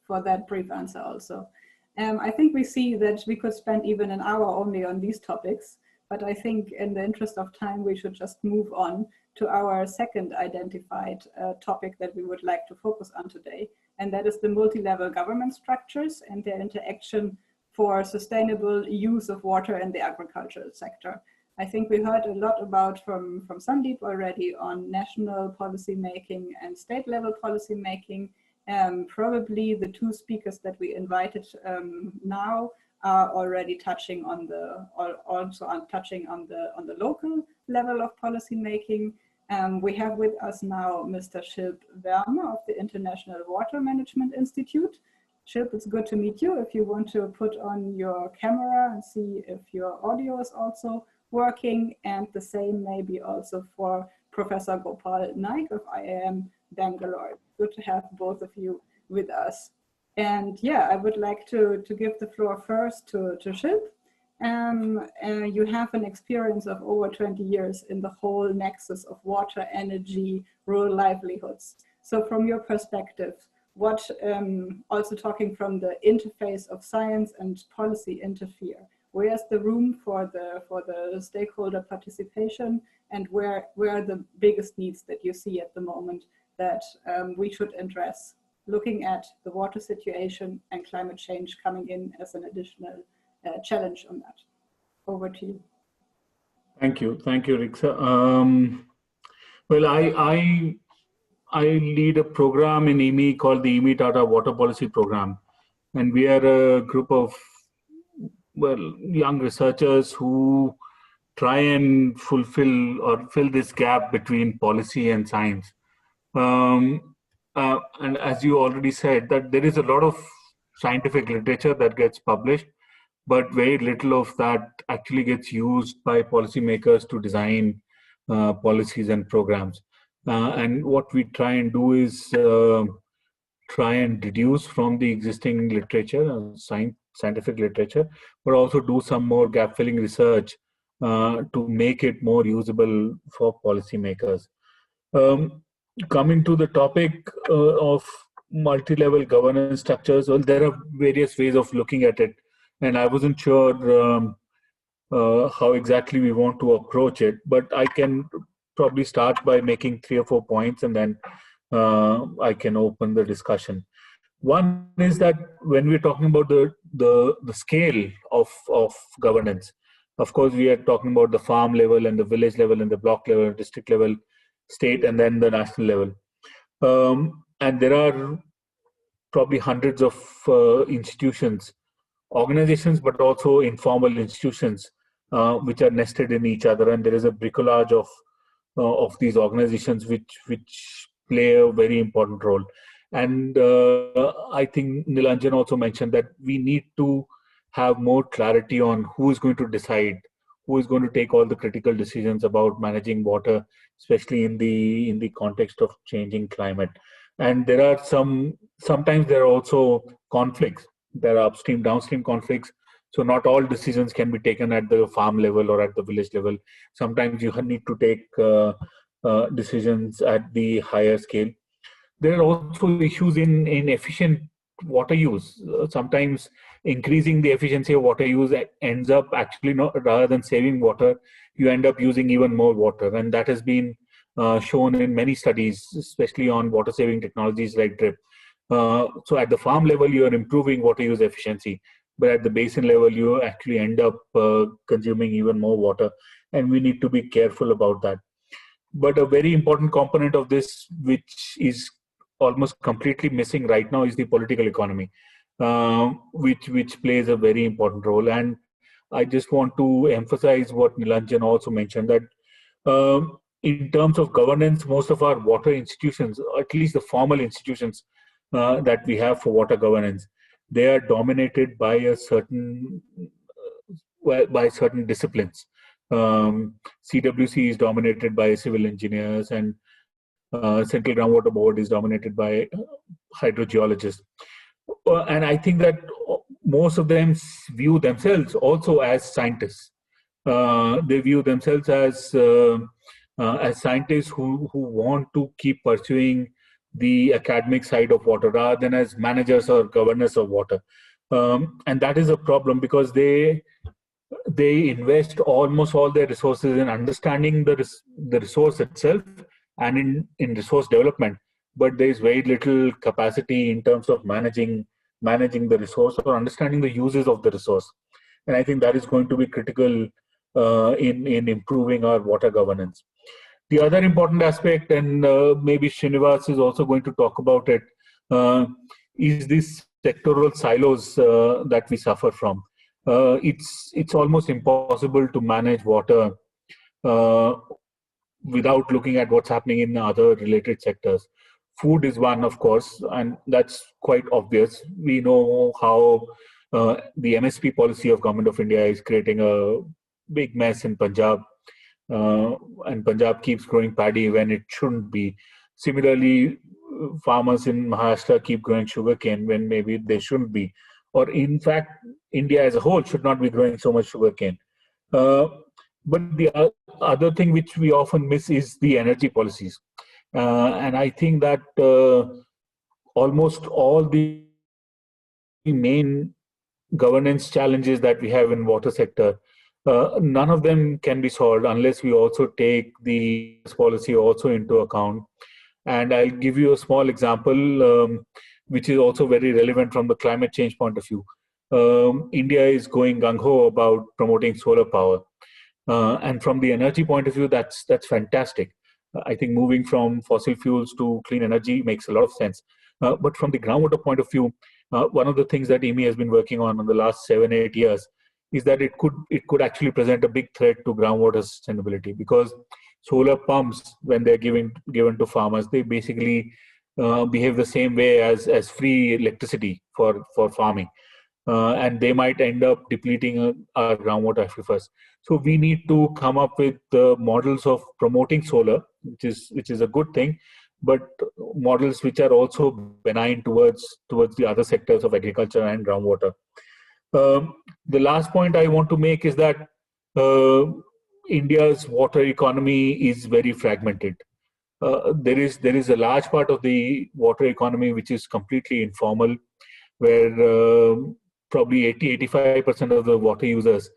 Speaker 5: for that brief answer also. I think we see that we could spend even an hour only on these topics, but I think in the interest of time, we should just move on to our second identified topic that we would like to focus on today. And that is the multi-level government structures and their interaction for sustainable use of water in the agricultural sector. I think we heard a lot about from Sandeep already on national policy making and state level policy making. Probably the two speakers that we invited now are already touching on touching on the local level of policy making. We have with us now Mr. Schilp Werme of the International Water Management Institute. Schilp, it's good to meet you. If you want to put on your camera and see if your audio is also working, and the same maybe also for Professor Gopal Naik of IIM Bangalore. Good to have both of you with us. And yeah, I would like to give the floor first to Schilp. You have an experience of over 20 years in the whole nexus of water, energy, rural livelihoods. So from your perspective, what, also talking from the interface of science and policy interfere, where's the room for the stakeholder participation, and where are the biggest needs that you see at the moment that we should address, looking at the water situation and climate change coming in as an additional challenge on that. Over to you.
Speaker 7: Thank you, Rixa. Well, I lead a program in IMI called the IMI Tata Water Policy Program, and we are a group of young researchers who try and fulfill or fill this gap between policy and science. And as you already said, that there is a lot of scientific literature that gets published, but very little of that actually gets used by policymakers to design policies and programs. And what we try and do is try and deduce from the existing literature, scientific literature, but also do some more gap-filling research to make it more usable for policymakers. Coming to the topic of multi-level governance structures, well, there are various ways of looking at it, and I wasn't sure how exactly we want to approach it, but I can probably start by making 3 or 4 points, and then I can open the discussion. One is that when we're talking about the scale of governance, of course, we are talking about the farm level and the village level and the block level, district level, state, and then the national level. And there are probably hundreds of institutions, organizations, but also informal institutions, which are nested in each other. And there is a bricolage of these organizations which play a very important role. And I think Nilanjan also mentioned that we need to have more clarity on who is going to decide, who is going to take all the critical decisions about managing water, especially in the context of changing climate. And there are sometimes there are also conflicts. There are upstream, downstream conflicts. So not all decisions can be taken at the farm level or at the village level. Sometimes you need to take decisions at the higher scale. There are also issues in efficient water use. Sometimes increasing the efficiency of water use ends up actually rather than saving water, you end up using even more water. And that has been shown in many studies, especially on water saving technologies like drip. So at the farm level, you are improving water use efficiency, but at the basin level, you actually end up consuming even more water. And we need to be careful about that. But a very important component of this, which is almost completely missing right now, is the political economy, which plays a very important role. And I just want to emphasize what Nilanjan also mentioned, that in terms of governance, most of our water institutions, or at least the formal institutions that we have for water governance, they are dominated by certain disciplines. CWC is dominated by civil engineers, and Central Groundwater Board is dominated by hydrogeologists. And I think that most of them view themselves also as scientists. They view themselves as scientists who want to keep pursuing the academic side of water rather than as managers or governors of water. And that is a problem, because they invest almost all their resources in understanding the resource itself and in resource development, but there is very little capacity in terms of managing the resource or understanding the uses of the resource. And I think that is going to be critical in improving our water governance. The other important aspect, and maybe Srinivas is also going to talk about it, is this sectoral silos that we suffer from. It's almost impossible to manage water without looking at what's happening in other related sectors. Food is one, of course, and that's quite obvious. We know how the MSP policy of Government of India is creating a big mess in Punjab, and Punjab keeps growing paddy when it shouldn't be. Similarly, farmers in Maharashtra keep growing sugarcane when maybe they shouldn't be. Or in fact, India as a whole should not be growing so much sugarcane. But the other thing which we often miss is the energy policies. And I think that almost all the main governance challenges that we have in water sector, none of them can be solved unless we also take the policy also into account. And I'll give you a small example, which is also very relevant from the climate change point of view. India is going gung-ho about promoting solar power. And from the energy point of view, that's fantastic. I think moving from fossil fuels to clean energy makes a lot of sense. But from the groundwater point of view, one of the things that IMI has been working on in the last 7-8 years is that it could actually present a big threat to groundwater sustainability, because solar pumps, when they're given to farmers, they basically behave the same way as free electricity for farming. And they might end up depleting our groundwater aquifers. So we need to come up with models of promoting solar, which is a good thing, but models which are also benign towards the other sectors of agriculture and groundwater. The last point I want to make is that India's water economy is very fragmented. There is a large part of the water economy which is completely informal, where probably 80-85% of the water users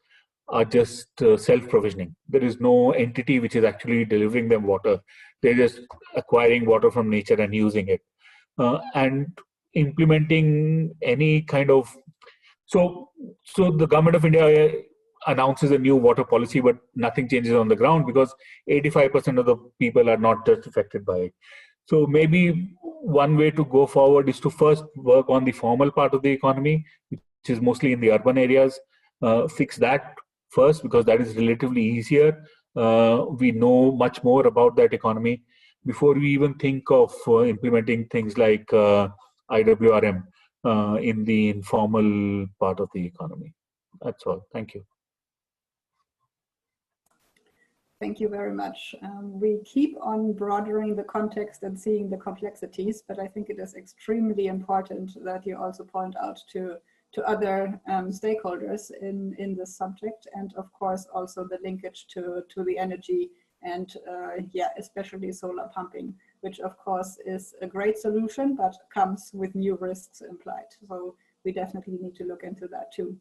Speaker 7: are just self-provisioning. There is no entity which is actually delivering them water. They're just acquiring water from nature and using it. And implementing any kind of... So the Government of India announces a new water policy, but nothing changes on the ground because 85% of the people are not just affected by it. So maybe one way to go forward is to first work on the formal part of the economy, which is mostly in the urban areas. Fix that first, because that is relatively easier. We know much more about that economy before we even think of implementing things like IWRM in the informal part of the economy. That's all. Thank you.
Speaker 5: Thank you very much. We keep on broadening the context and seeing the complexities, but I think it is extremely important that you also point out to other stakeholders in this subject, and of course also the linkage to the energy and especially solar pumping, which of course is a great solution, but comes with new risks implied. So we definitely need to look into that too.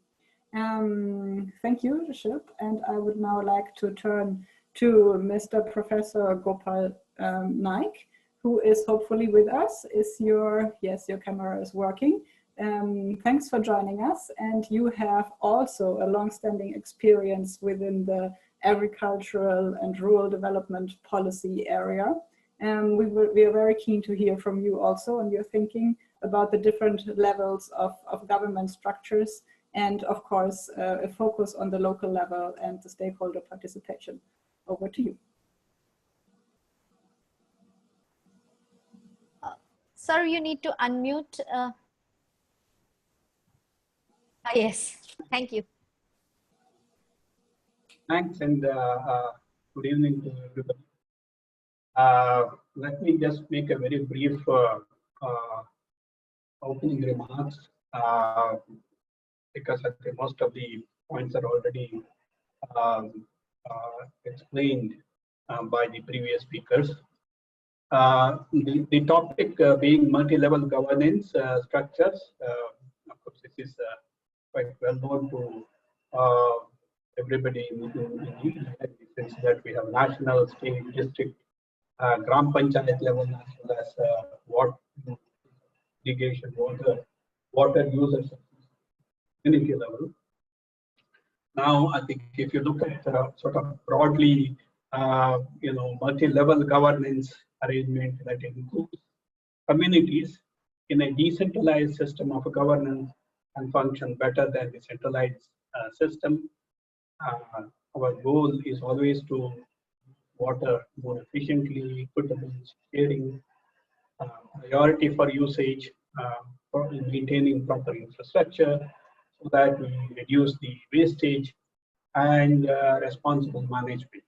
Speaker 5: Thank you, Rishab. And I would now like to turn to Mr. Professor Gopal Naik, who is hopefully with us. Your camera is working. Thanks for joining us. And you have also a long-standing experience within the agricultural and rural development policy area. We are very keen to hear from you also on your thinking about the different levels of government structures, and of course, a focus on the local level and the stakeholder participation. Over to you.
Speaker 1: Sir, you need to unmute. Yes, thank you.
Speaker 8: Thanks, and good evening to everybody. Let me just make a very brief opening remarks, because I think most of the points are already explained by the previous speakers. The topic being multi-level governance structures. Of course, this is quite well known to everybody in the sense that we have national, state, district, Gram Panchayat level, as well as water irrigation, water users, community level. Now, I think if you look at sort of broadly, multi-level governance arrangement that includes communities in a decentralized system of governance and function better than the centralized system. Our goal is always to water more efficiently, equitable sharing, priority for usage, for maintaining proper infrastructure so that we reduce the wastage and responsible management.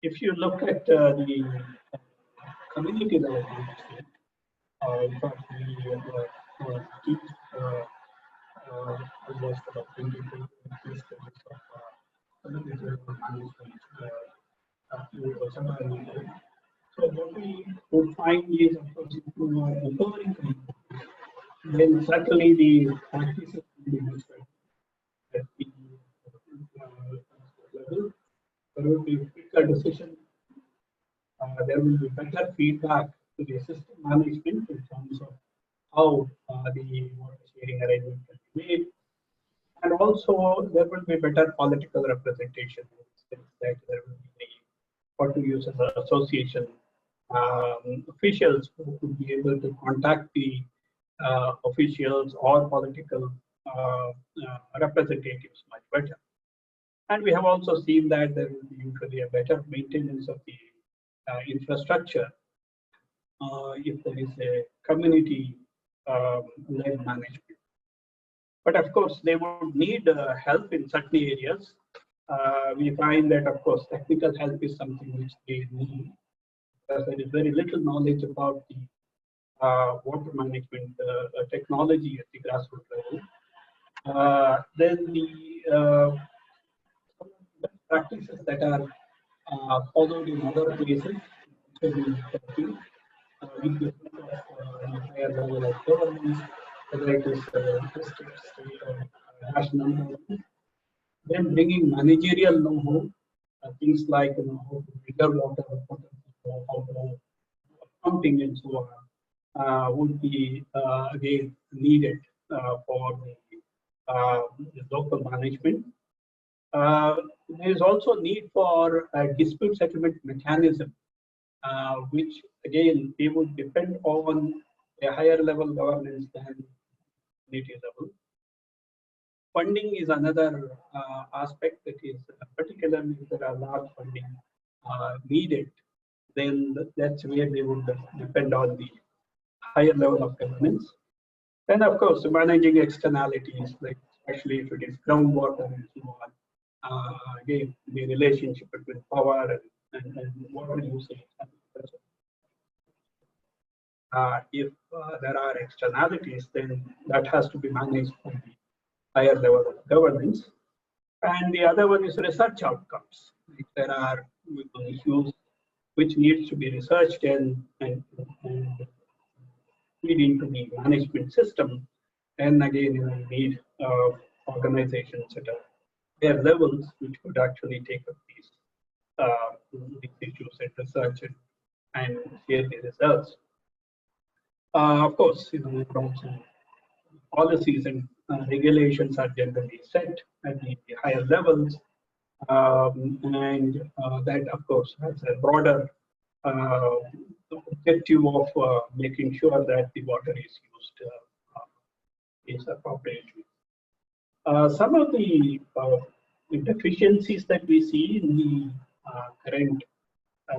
Speaker 8: If you look at the community level management, in fact, we keep almost about 22 case studies of community level management. So what we would find is, of course, if we are empowering communities, then certainly the practices will be much better at the level. There will be quicker decision. There will be better feedback to the system management in terms of how the water sharing arrangement can be made. And also, there will be better political representation. That there will be, or to use as an association, officials who could be able to contact the officials or political representatives much better. And we have also seen that there will be usually a better maintenance of the infrastructure if there is a community-led management. But of course, they would need help in certain areas. We find that, of course, technical help is something which they need, because there is very little knowledge about the water management technology at the grassroots level. Then the practices that are followed in other places, with the higher level of governance, whether it is district, state, or national level. Then bringing managerial know-how, things like how to measure water, how to accounting, and so on, would be again needed for the local management. There is also need for a dispute settlement mechanism, which again they would depend on a higher level governance than community level. Funding is another aspect that is, particularly if there are large funding needed, then that's where they would depend on the higher level of governance. And of course, managing externalities, like especially if it is groundwater and so on. Again, the relationship between power and water usage. If there are externalities, then that has to be managed by the higher level of governance. And the other one is research outcomes. If there are issues which needs to be researched and feed into the management system, and again, you need organizations at higher levels which could actually take up these issues and research and share the results. Of course, policies and regulations are generally set at the higher levels, and that, of course, has a broader objective of making sure that the water is used appropriately. Some of the deficiencies that we see in the current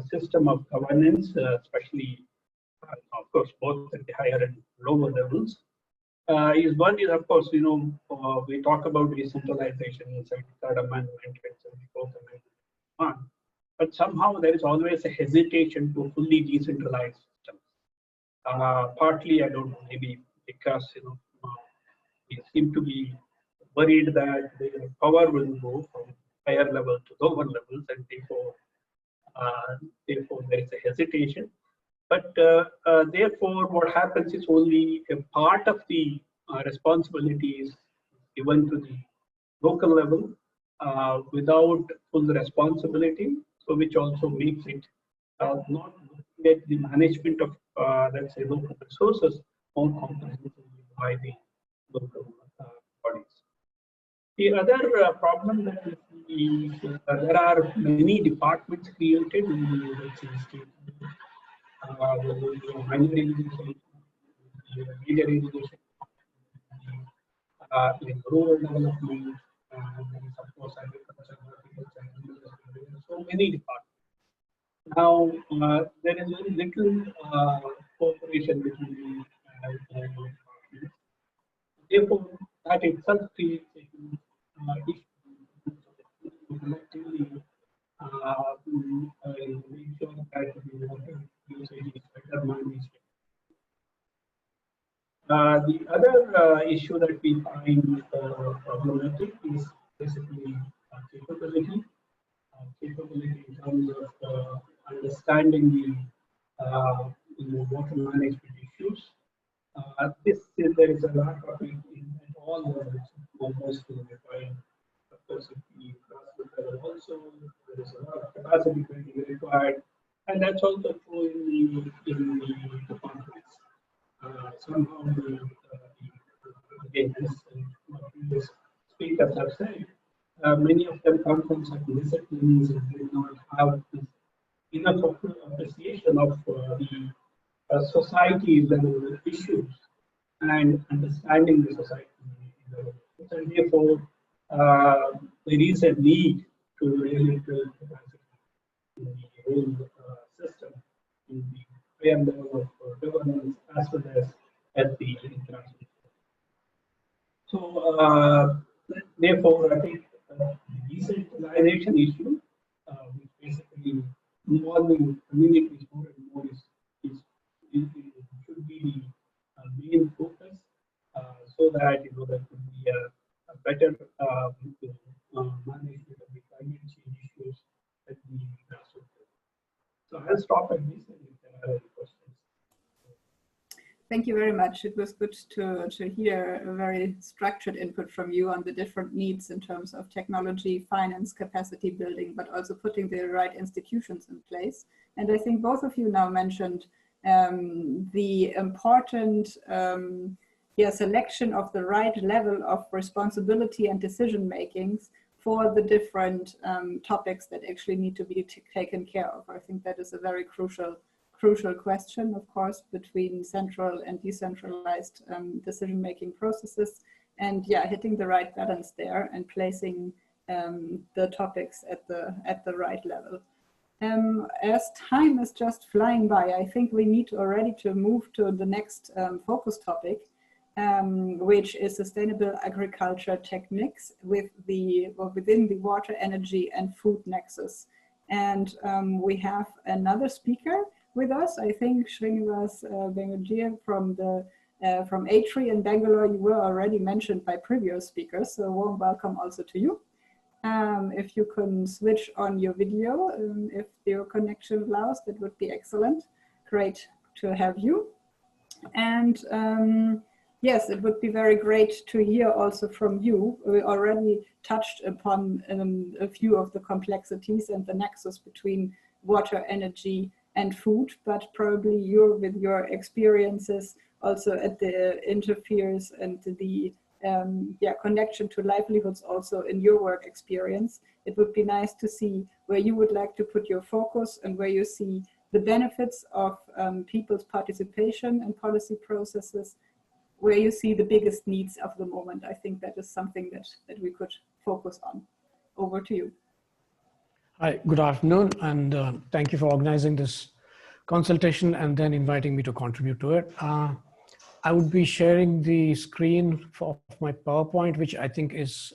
Speaker 8: system of governance, especially, of course, both at the higher and lower levels, is one is, of course, we talk about decentralization in 73rd Amendment and 74th Amendment, but somehow there is always a hesitation to fully decentralize systems. Partly, I don't know, maybe because we seem to be worried that the power will go from higher level to lower levels, and therefore there is a hesitation. But therefore, what happens is only a part of the responsibilities given to the local level without full responsibility. So, which also makes it not looking at the management of, let's say, local resources more comprehensively by the local bodies. The other problem that we see is there are many departments created in the university. Minor education, major education, in rural development, and there is of course agriculture, horticulture, so many departments. Now there is very little cooperation between the departments. Therefore, that itself creates a huge issue collectively make sure that the water usage is better managed. The other issue that we find problematic is basically capability. Capability in terms of understanding the water management issues. There is a lack of it at all levels, almost to the point. Of course, if the grassroots level also, there is a lot of capacity building required, and that's also true in the departments. Somehow, again, as previous speakers have said, many of them come from certain disciplines and do not have enough appreciation of the society's level issues and understanding the society. And therefore, there is a need to really build capacity in the whole system, in the higher level of governance as well as at the international. So, therefore, I think the decentralization issue, which basically involving communities more and more, should be the main focus, so that there could be a better management of the climate change issues at the grassroots level. So I'll stop at this, and if there are any questions.
Speaker 5: Thank you very much. It was good to hear a very structured input from you on the different needs in terms of technology, finance, capacity building, but also putting the right institutions in place. And I think both of you now mentioned the important selection of the right level of responsibility and decision makings for the different topics that actually need to be taken care of. I think that is a very crucial question, of course, between central and decentralized decision-making processes, and hitting the right balance there and placing the topics at the right level. As time is just flying by, I think we need already to move to the next focus topic, which is sustainable agriculture techniques within the water, energy, and food nexus. And we have another speaker with us. I think Srinivas Bengudia from A3 in Bangalore. You were already mentioned by previous speakers, so a warm welcome also to you. If you can switch on your video, if your connection allows, that would be excellent. Great to have you. And yes, it would be very great to hear also from you. We already touched upon a few of the complexities and the nexus between water, energy, and food, but probably you, with your experiences also at the interferes and the connection to livelihoods also in your work experience. It would be nice to see where you would like to put your focus and where you see the benefits of people's participation in policy processes, where you see the biggest needs of the moment. I think that is something that we could focus on. Over to you.
Speaker 2: Hi, good afternoon, and thank you for organizing this consultation and then inviting me to contribute to it. I would be sharing the screen of my PowerPoint, which I think is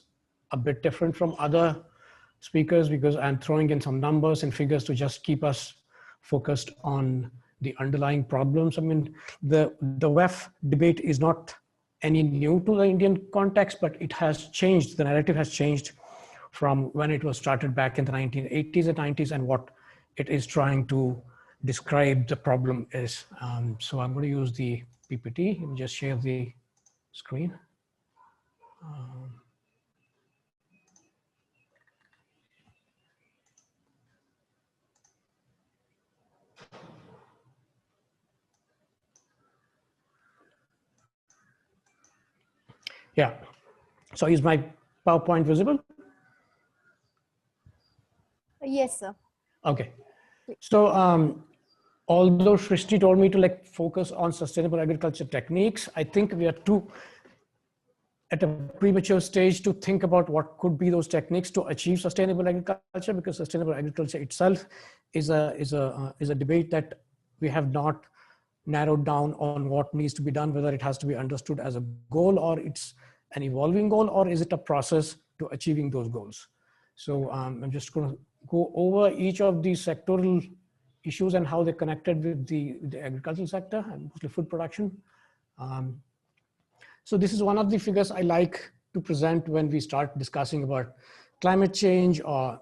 Speaker 2: a bit different from other speakers because I'm throwing in some numbers and figures to just keep us focused on the underlying problems. I mean, the WEF debate is not any new to the Indian context, but it has changed. The narrative has changed from when it was started back in the 1980s and 90s and what it is trying to describe the problem is. So I'm going to use the PPT and just share the screen. Yeah, so is my PowerPoint visible?
Speaker 1: Yes, sir.
Speaker 2: Okay. So although Shrishti told me to like focus on sustainable agriculture techniques, I think we are at a premature stage to think about what could be those techniques to achieve sustainable agriculture, because sustainable agriculture itself is a debate that we have not narrowed down on what needs to be done, whether it has to be understood as a goal or it's an evolving goal, or is it a process to achieving those goals. So I'm just going to go over each of these sectoral issues and how they're connected with the agricultural sector and mostly food production. So this is one of the figures I like to present when we start discussing about climate change or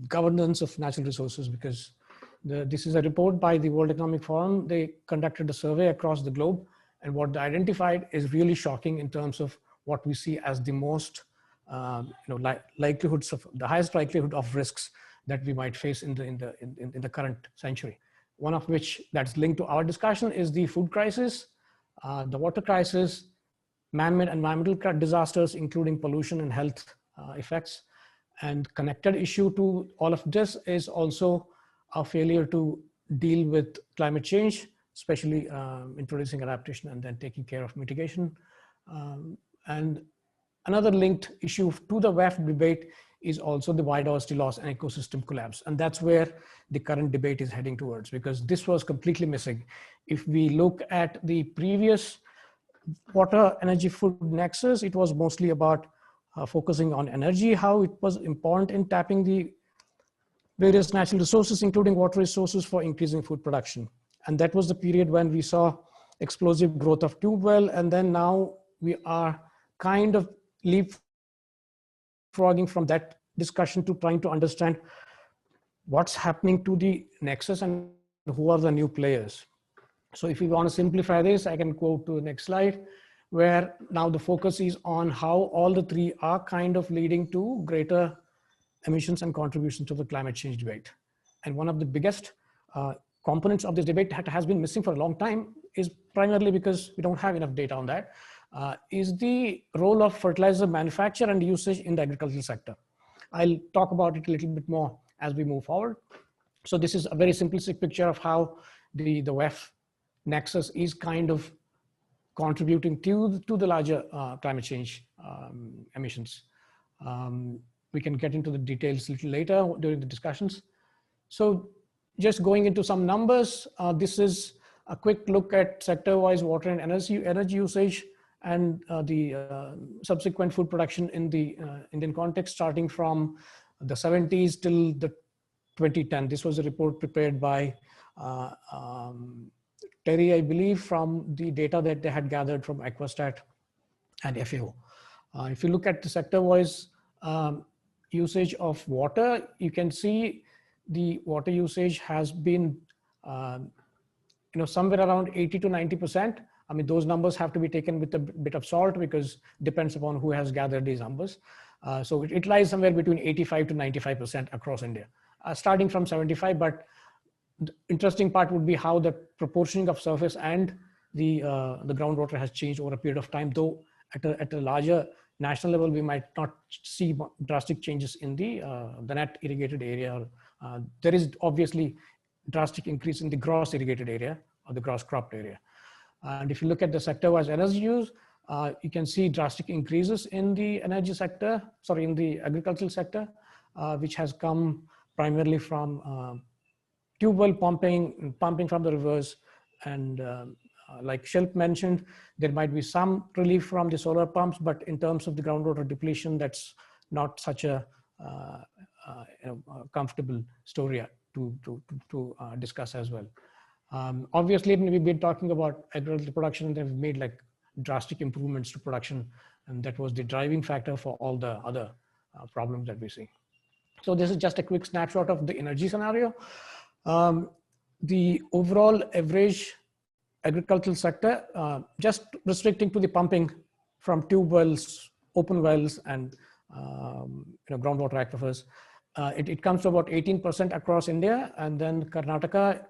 Speaker 2: governance of natural resources, because this is a report by the World Economic Forum. They conducted a survey across the globe, and what they identified is really shocking in terms of what we see as the most likelihoods of the highest likelihood of risks that we might face in the current century. One of which that's linked to our discussion is the food crisis, the water crisis, man-made environmental disasters, including pollution and health effects. And connected issue to all of this is also a failure to deal with climate change, especially introducing adaptation and then taking care of mitigation. And another linked issue to the WEF debate is also the biodiversity loss and ecosystem collapse. And that's where the current debate is heading towards, because this was completely missing. If we look at the previous water, energy, food nexus, it was mostly about focusing on energy, how it was important in tapping the various natural resources, including water resources, for increasing food production. And that was the period when we saw explosive growth of tube well. And then now we are kind of leapfrogging from that discussion to trying to understand what's happening to the nexus and who are the new players. So if we want to simplify this, I can go to the next slide, where now the focus is on how all the three are kind of leading to greater emissions and contributions to the climate change debate. And one of the biggest components of this debate that has been missing for a long time is primarily because we don't have enough data on that, is the role of fertilizer manufacture and usage in the agricultural sector. I'll talk about it a little bit more as we move forward. So this is a very simplistic picture of how the WEF nexus is kind of contributing to the larger climate change emissions. We can get into the details a little later during the discussions. So just going into some numbers, this is a quick look at sector-wise water and energy usage and the subsequent food production in the Indian context, starting from the 70s till the 2010. This was a report prepared by Terry, I believe, from the data that they had gathered from Aquastat and FAO. If you look at the sector-wise usage of water, you can see the water usage has been somewhere around 80 to 90%. I mean, those numbers have to be taken with a bit of salt because it depends upon who has gathered these numbers. So it lies somewhere between 85 to 95% across India, starting from 75. But the interesting part would be how the proportioning of surface and the groundwater has changed over a period of time, though at a larger national level, we might not see drastic changes in the net irrigated area. There is obviously drastic increase in the gross irrigated area or the gross cropped area. And if you look at the sector-wise energy use, you can see drastic increases in the energy sector, sorry, in the agricultural sector, which has come primarily from tube well pumping from the rivers. And like Shilp mentioned, there might be some relief from the solar pumps, but in terms of the groundwater depletion, that's not such a comfortable story to discuss as well. Obviously, we've been talking about agricultural production, and they've made like drastic improvements to production, and that was the driving factor for all the other problems that we see. So this is just a quick snapshot of the energy scenario. The overall average agricultural sector, just restricting to the pumping from tube wells, open wells, and groundwater aquifers, it comes to about 18% across India, and then Karnataka,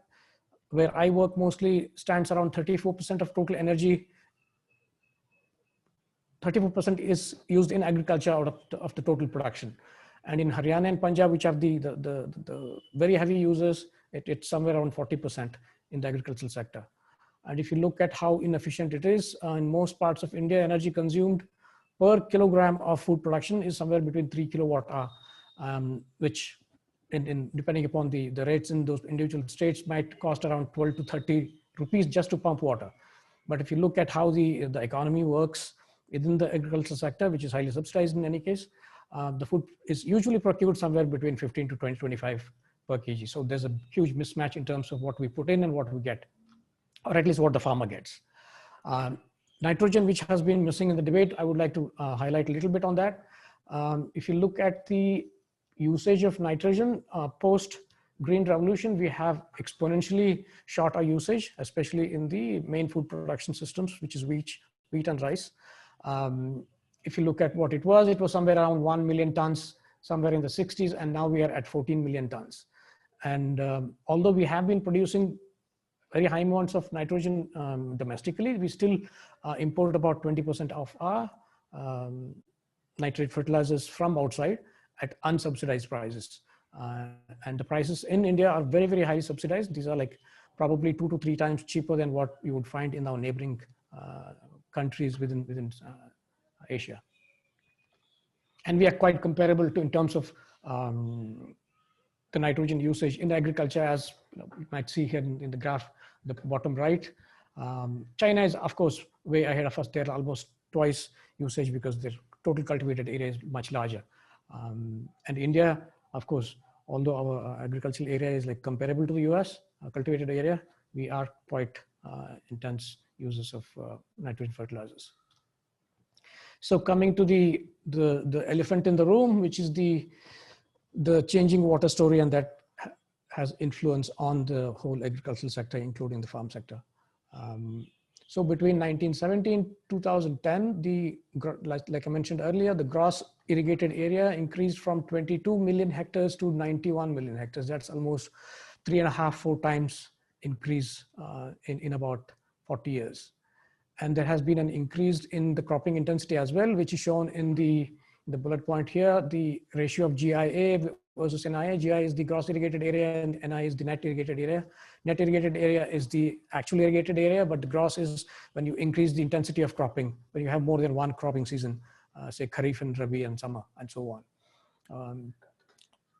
Speaker 2: where I work mostly, stands around 34% of total energy 34% is used in agriculture out of the total production. And in Haryana and Punjab, which have the very heavy users, it's somewhere around 40% in the agricultural sector. And if you look at how inefficient it is, in most parts of India, energy consumed per kilogram of food production is somewhere between 3 kilowatt hour, which depending upon the rates in those individual states might cost around 12 to 30 rupees just to pump water. But if you look at how the economy works within the agricultural sector, which is highly subsidized in any case, the food is usually procured somewhere between 15 to 25 per kg. So there's a huge mismatch in terms of what we put in and what we get, or at least what the farmer gets. Nitrogen, which has been missing in the debate, I would like to highlight a little bit on that. If you look at the usage of nitrogen post Green Revolution, we have exponentially shot our usage, especially in the main food production systems, which is wheat and rice. If you look at what it was somewhere around 1 million tons, somewhere in the 60s, and now we are at 14 million tons. And although we have been producing very high amounts of nitrogen domestically, we still import about 20% of our nitrate fertilizers from outside at unsubsidized prices. And the prices in India are very, very highly subsidized. These are like probably 2 to 3 times cheaper than what you would find in our neighboring countries within Asia. And we are quite comparable to in terms of the nitrogen usage in agriculture, as you might see here in the graph, the bottom right. China is, of course, way ahead of us. They're almost twice usage because their total cultivated area is much larger. And India, of course, although our agricultural area is like comparable to the US cultivated area, we are quite intense users of nitrogen fertilizers. So coming to the elephant in the room, which is the changing water story, and that has influence on the whole agricultural sector, including the farm sector. So between 1970 and 2010, like I mentioned earlier, the gross irrigated area increased from 22 million hectares to 91 million hectares. That's almost 3.5–4 times increase in about 40 years. And there has been an increase in the cropping intensity as well, which is shown in the bullet point here. The ratio of GIA versus NIA. GI is the gross irrigated area and NI is the net irrigated area. Net irrigated area is the actual irrigated area, but the gross is when you increase the intensity of cropping, when you have more than one cropping season, say Kharif and Rabi and summer and so on.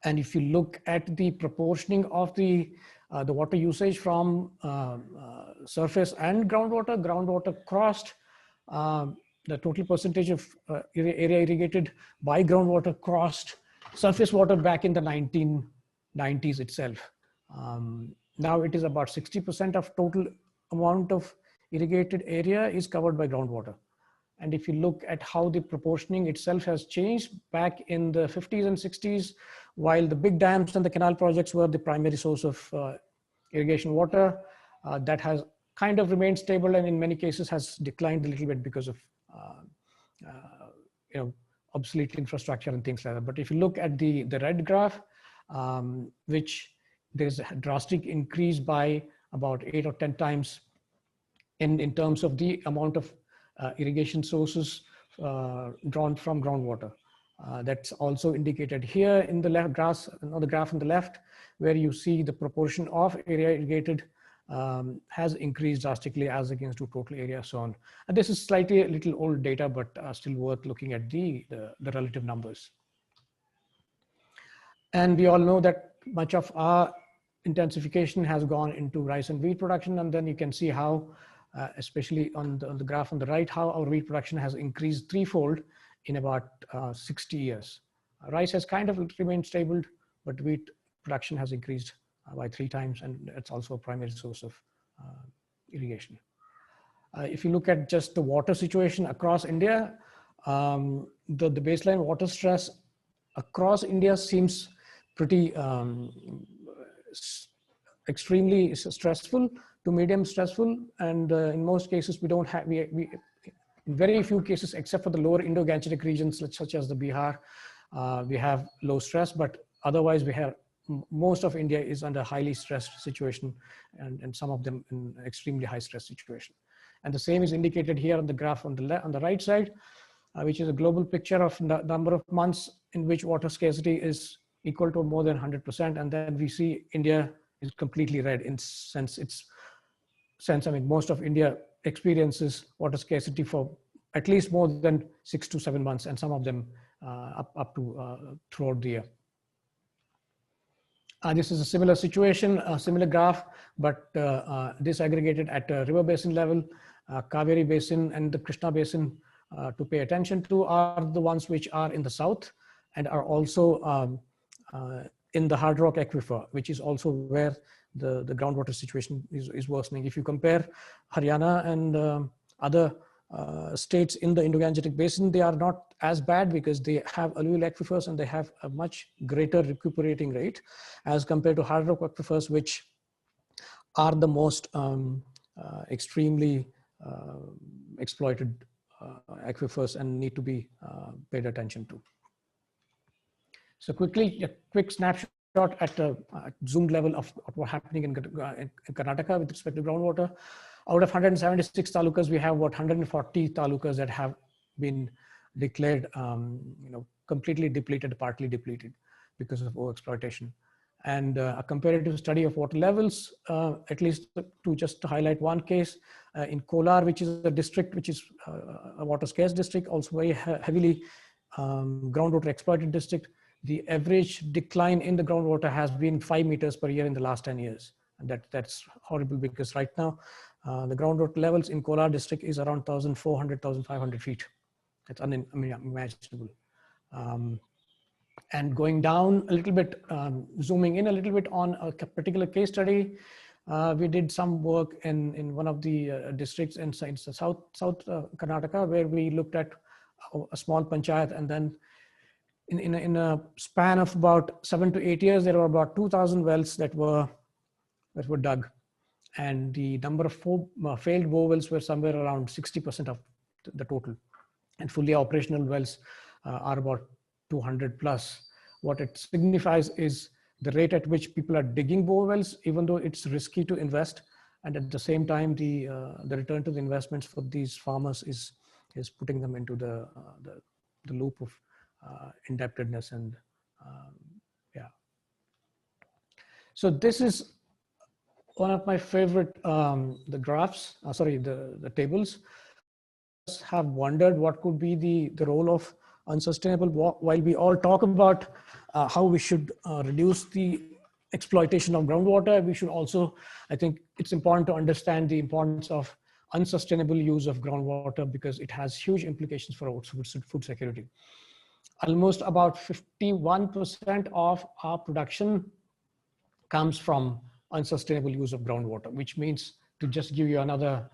Speaker 2: And if you look at the proportioning of the water usage from surface and groundwater crossed the total percentage of area irrigated by groundwater crossed surface water back in the 1990s itself. Now it is about 60% of total amount of irrigated area is covered by groundwater. And if you look at how the proportioning itself has changed back in the 50s and 60s, while the big dams and the canal projects were the primary source of irrigation water, that has kind of remained stable and in many cases has declined a little bit because of obsolete infrastructure and things like that. But if you look at the red graph, which there's a drastic increase by about 8 or 10 times in terms of the amount of irrigation sources drawn from groundwater. That's also indicated here in the left graph, the graph on the left, where you see the proportion of area irrigated has increased drastically as against to total area sown. And this is slightly a little old data, but still worth looking at the relative numbers. And we all know that much of our intensification has gone into rice and wheat production, and then you can see how, especially on the graph on the right, how our wheat production has increased threefold in about 60 years. Rice has kind of remained stable, but wheat production has increased by 3 times, and it's also a primary source of irrigation. If you look at just the water situation across India, the baseline water stress across India seems pretty extremely stressful to medium stressful, and in most cases we don't have, in very few cases except for the lower Indo-Gangetic regions such as the Bihar, we have low stress, but otherwise we have most of India is under highly stressed situation, and some of them in extremely high stress situation. And the same is indicated here on the graph on the right side. which is a global picture of number of months in which water scarcity is equal to more than 100%. And then we see India is completely red in sense. I mean, most of India experiences water scarcity for at least more than 6 to 7 months, and some of them up to throughout the year. This is a similar situation, a similar graph, but disaggregated at a river basin level. Kaveri Basin and the Krishna Basin to pay attention to are the ones which are in the south and are also in the hard rock aquifer, which is also where the groundwater situation is worsening. If you compare Haryana and other states in the Indo-Gangetic Basin, they are not as bad because they have alluvial aquifers and they have a much greater recuperating rate as compared to hard rock aquifers, which are the most extremely exploited aquifers and need to be paid attention to. So quickly, a quick snapshot at a zoomed level of what's happening in Karnataka with respect to groundwater. Out of 176 talukas, we have about 140 talukas that have been declared, completely depleted, partly depleted because of overexploitation. And a comparative study of water levels, at least to just highlight one case, in Kolar, which is a district which is a water scarce district, also very heavily groundwater exploited district. The average decline in the groundwater has been 5 meters per year in the last 10 years. And that's horrible because right now the groundwater levels in Kolar district is around 1,400, 1,500 feet. That's unimaginable. And going down a little bit, zooming in a little bit on a particular case study, we did some work in one of the districts in South Karnataka, where we looked at a small panchayat, and then in a span of about 7 to 8 years, there were about 2,000 wells that were dug, and the number of failed bore wells were somewhere around 60% of the total, and fully operational wells are about 200 plus. What it signifies is the rate at which people are digging bore wells, even though it's risky to invest, and at the same time, the return to the investments for these farmers is putting them into the loop of indebtedness and yeah. So this is one of my favorite the graphs. The tables. Have wondered what could be the role of unsustainable. While we all talk about how we should reduce the exploitation of groundwater, we should also, I think it's important to understand the importance of unsustainable use of groundwater because it has huge implications for our food security. Almost about 51% of our production comes from unsustainable use of groundwater, which means, to just give you another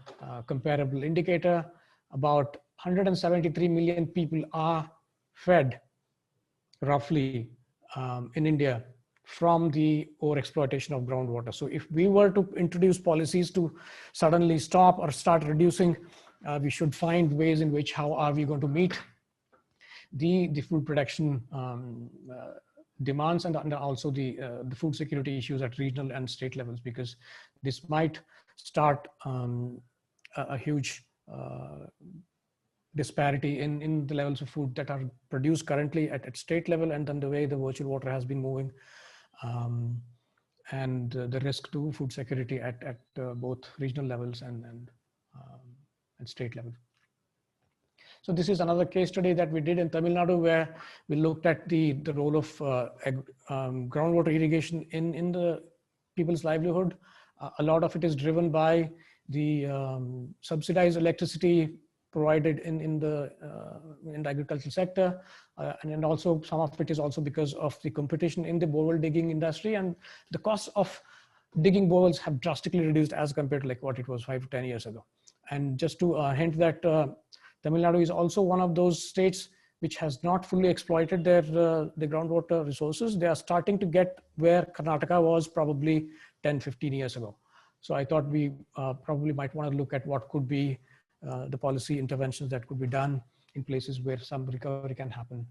Speaker 2: comparable indicator, about 173 million people are fed roughly in India from the overexploitation of groundwater. So if we were to introduce policies to suddenly stop or start reducing, we should find ways in which how are we going to meet the food production demands and also the food security issues at regional and state levels, because this might start a huge disparity in the levels of food that are produced currently at state level, and then the way the virtual water has been moving, and the risk to food security at both regional levels and state level. So this is another case study that we did in Tamil Nadu, where we looked at the role of groundwater irrigation in the people's livelihood. A lot of it is driven by the subsidized electricity provided in the agricultural sector, and also some of it is also because of the competition in the borewell digging industry, and the cost of digging borewells have drastically reduced as compared to like what it was 5 to 10 years ago. And just to hint that Tamil Nadu is also one of those states which has not fully exploited their the groundwater resources. They are starting to get where Karnataka was probably 10, 15 years ago. So I thought we probably might want to look at what could be the policy interventions that could be done in places where some recovery can happen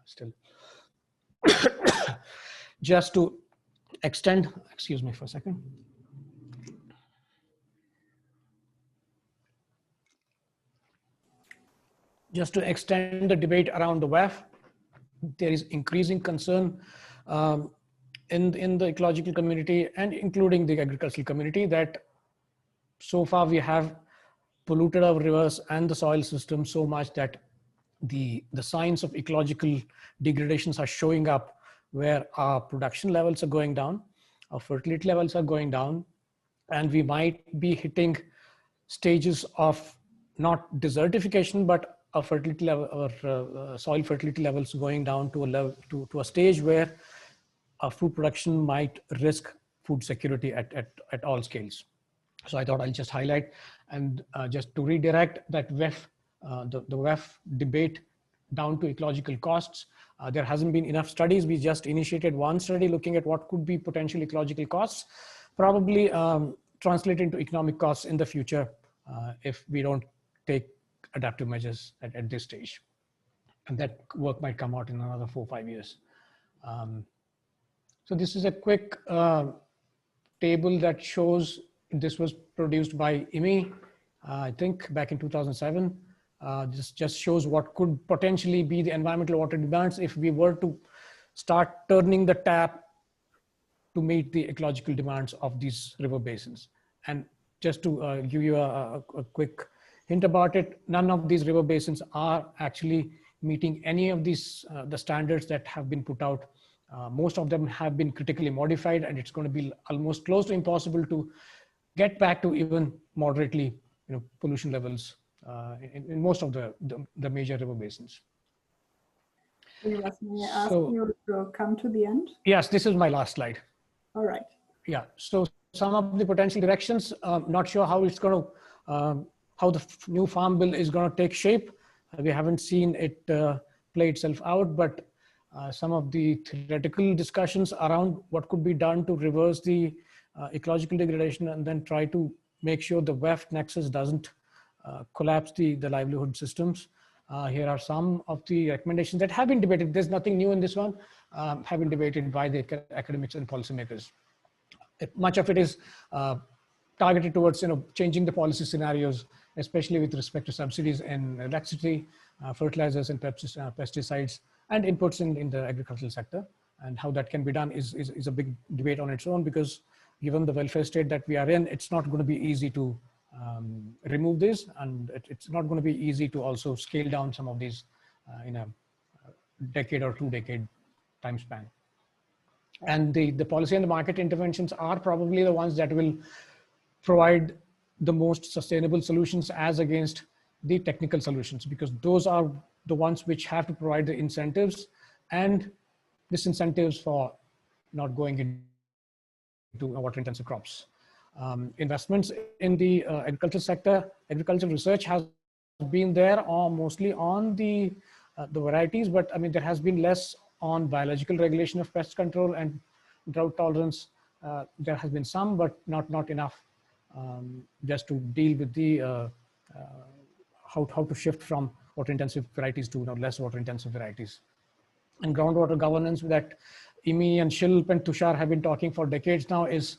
Speaker 2: still. Just to extend, excuse me for a second. just to extend the debate around the WEF, there is increasing concern in the ecological community and including the agricultural community that so far we have polluted our rivers and the soil system so much that the signs of ecological degradations are showing up, where our production levels are going down, our fertility levels are going down, and we might be hitting stages of not desertification, but our fertility level, our soil fertility levels going down to a level, to a stage where our food production might risk food security at all scales. So I thought I'll just highlight and just to redirect that WEF, the WEF debate down to ecological costs. There hasn't been enough studies. We just initiated one study looking at what could be potential ecological costs, probably translate into economic costs in the future if we don't take adaptive measures at this stage. And that work might come out in another 4 or 5 years. So this is a quick table that shows, this was produced by IMI, I think back in 2007. This just shows what could potentially be the environmental water demands if we were to start turning the tap to meet the ecological demands of these river basins. And just to give you a quick hint about it, none of these river basins are actually meeting any of these, the standards that have been put out. Most of them have been critically modified, and it's going to be almost close to impossible to get back to even moderately, pollution levels in most of the major river basins.
Speaker 5: May I ask you to come to the end?
Speaker 2: Yes, this is my last slide.
Speaker 5: All right.
Speaker 2: Yeah, so some of the potential directions, not sure how it's going to, how the new farm bill is going to take shape. We haven't seen it play itself out, but some of the theoretical discussions around what could be done to reverse the ecological degradation and then try to make sure the WEF nexus doesn't collapse the livelihood systems. Here are some of the recommendations that have been debated. There's nothing new in this one, have been debated by the academics and policymakers. Much of it is targeted towards changing the policy scenarios, especially with respect to subsidies in electricity, fertilizers and pesticides, and inputs in the agricultural sector. And how that can be done is a big debate on its own, because given the welfare state that we are in, it's not going to be easy to remove this, and it's not going to be easy to also scale down some of these in a decade or 2 decade time span. And the policy and the market interventions are probably the ones that will provide the most sustainable solutions as against the technical solutions, because those are the ones which have to provide the incentives and disincentives for not going into water intensive crops. Investments in the agriculture sector, agricultural research has been there mostly on the varieties, but I mean, there has been less on biological regulation of pest control and drought tolerance. There has been some, but not enough just to deal with the how to shift from water intensive varieties to less water intensive varieties. And groundwater governance that IMI and Shilp and Tushar have been talking for decades now is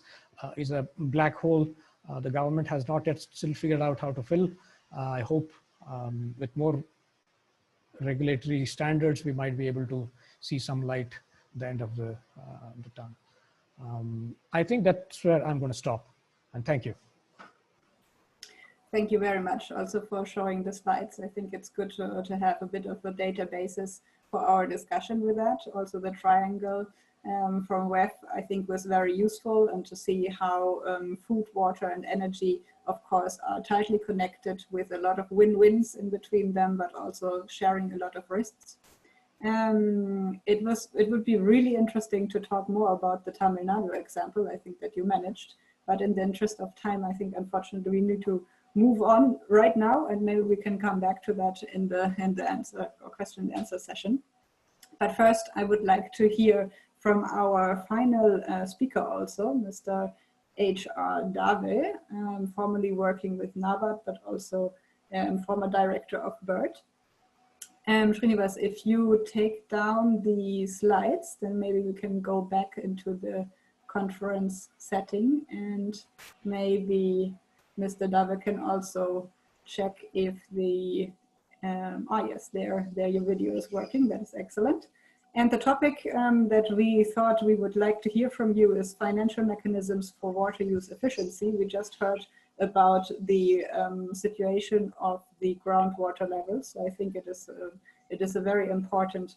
Speaker 2: a black hole. The government has not yet still figured out how to fill. I hope with more regulatory standards, we might be able to see some light at the end of the tunnel. I think that's where I'm going to stop, and thank you.
Speaker 5: Thank you very much also for showing the slides. I think it's good to have a bit of a databasis for our discussion with that. Also the triangle from WEF I think was very useful, and to see how food, water and energy of course are tightly connected with a lot of win-wins in between them, but also sharing a lot of risks. It would be really interesting to talk more about the Tamil Nadu example. I think that you managed, but in the interest of time, I think unfortunately we need to move on right now, and maybe we can come back to that in the answer or question and answer session. But first, I would like to hear from our final speaker also, Mr. H.R. Dave, formerly working with NABARD, but also former director of BIRD. Srinivas, if you take down the slides, then maybe we can go back into the conference setting, and maybe Mr. Dave can also check if the Yes, there your video is working. That is excellent. And the topic that we thought we would like to hear from you is financial mechanisms for water use efficiency. We just heard about the situation of the groundwater levels. So I think it is a very important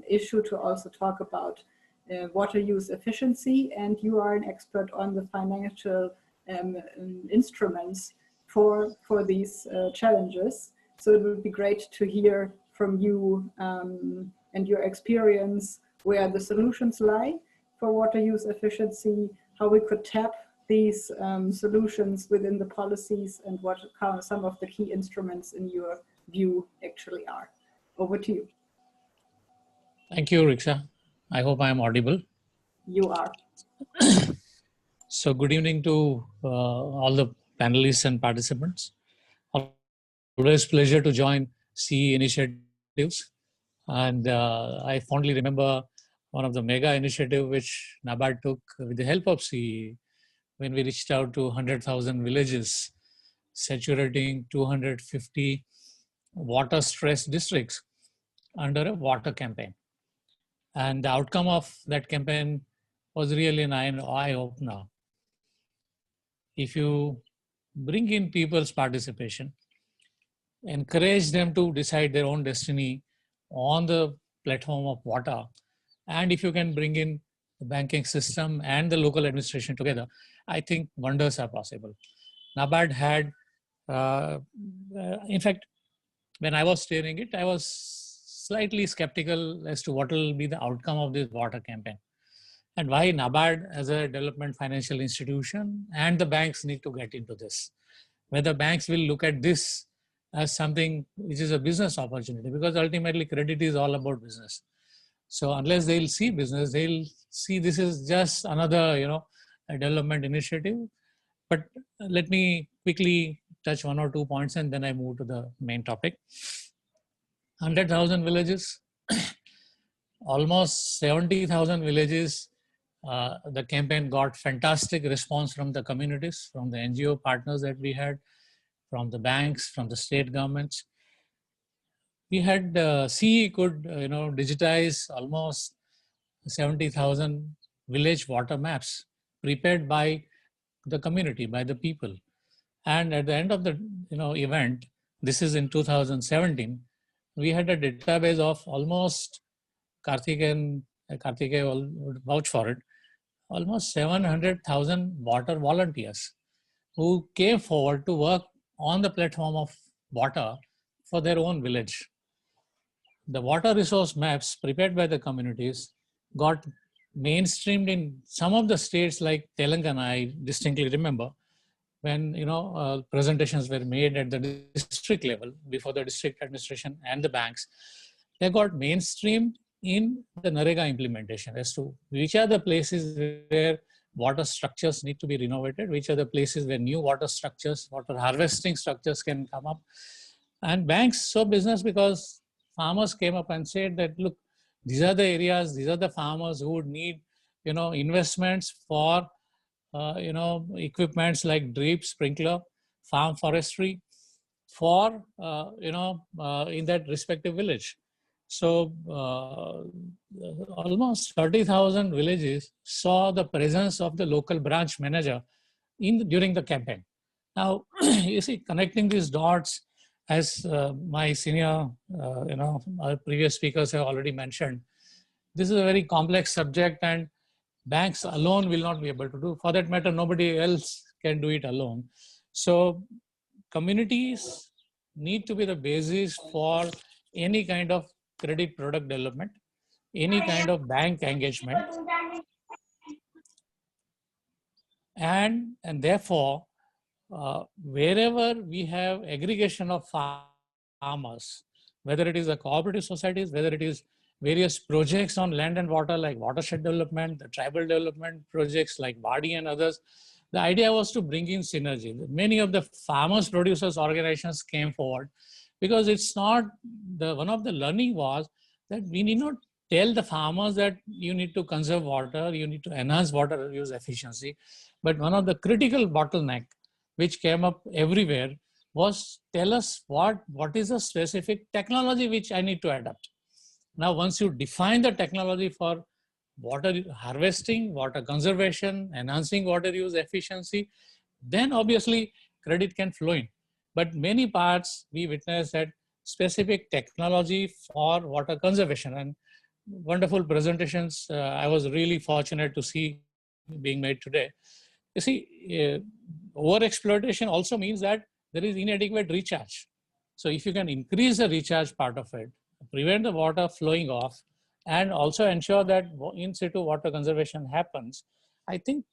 Speaker 5: issue to also talk about water use efficiency, and you are an expert on the financial instruments for these challenges. So it would be great to hear from you and your experience where the solutions lie for water use efficiency, how we could tap these solutions within the policies, and what some of the key instruments in your view actually are. Over to you.
Speaker 9: Thank you, Riksha. I hope I am audible.
Speaker 5: You are.
Speaker 9: So good evening to all the panelists and participants. Always pleasure to join CE initiatives. And I fondly remember one of the mega initiative which NABARD took with the help of CE when we reached out to 100,000 villages, saturating 250 water stressed districts under a water campaign. And the outcome of that campaign was really an eye-opener. If you bring in people's participation, encourage them to decide their own destiny on the platform of water, and if you can bring in the banking system and the local administration together, I think wonders are possible. NABARD had, in fact, when I was steering it, I was slightly skeptical as to what will be the outcome of this water campaign, and why NABARD as a development financial institution and the banks need to get into this. Whether banks will look at this as something which is a business opportunity, because ultimately credit is all about business. So unless they'll see business, they'll see this is just another, a development initiative. But let me quickly touch one or 2 points and then I move to the main topic. 100,000 villages, almost 70,000 villages. The campaign got fantastic response from the communities, from the NGO partners that we had, from the banks, from the state governments. We had CE could digitize almost 70,000 village water maps prepared by the community, by the people. And at the end of the event, this is in 2017, we had a database of almost, Karthike will vouch for it, almost 700,000 water volunteers who came forward to work on the platform of water for their own village. The water resource maps prepared by the communities got mainstreamed in some of the states like Telangana. I distinctly remember when presentations were made at the district level before the district administration and the banks. They got mainstreamed in the NREGA implementation as to which are the places where water structures need to be renovated, which are the places where new water structures, water harvesting structures can come up. And banks saw business because farmers came up and said that, look, these are the areas, these are the farmers who would need, investments for, equipments like drip, sprinkler, farm forestry for, in that respective village. So almost 30,000 villages saw the presence of the local branch manager during the campaign. Now, you see, connecting these dots, as my senior, our previous speakers have already mentioned, this is a very complex subject and banks alone will not be able to do. For that matter, nobody else can do it alone. So communities need to be the basis for any kind of credit product development, any kind of bank engagement. And therefore, wherever we have aggregation of farmers, whether it is the cooperative societies, whether it is various projects on land and water like watershed development, the tribal development projects like Badi and others, the idea was to bring in synergy. Many of the farmers producers organizations came forward because it's not, one of the learning was that we need not tell the farmers that you need to conserve water, you need to enhance water use efficiency. But one of the critical bottleneck which came up everywhere was tell us what is a specific technology which I need to adopt. Now, once you define the technology for water harvesting, water conservation, enhancing water use efficiency, then obviously credit can flow in. But many parts we witness that specific technology for water conservation, and wonderful presentations I was really fortunate to see being made today. You see, over exploitation also means that there is inadequate recharge. So if you can increase the recharge part of it, prevent the water flowing off, and also ensure that in situ water conservation happens, I think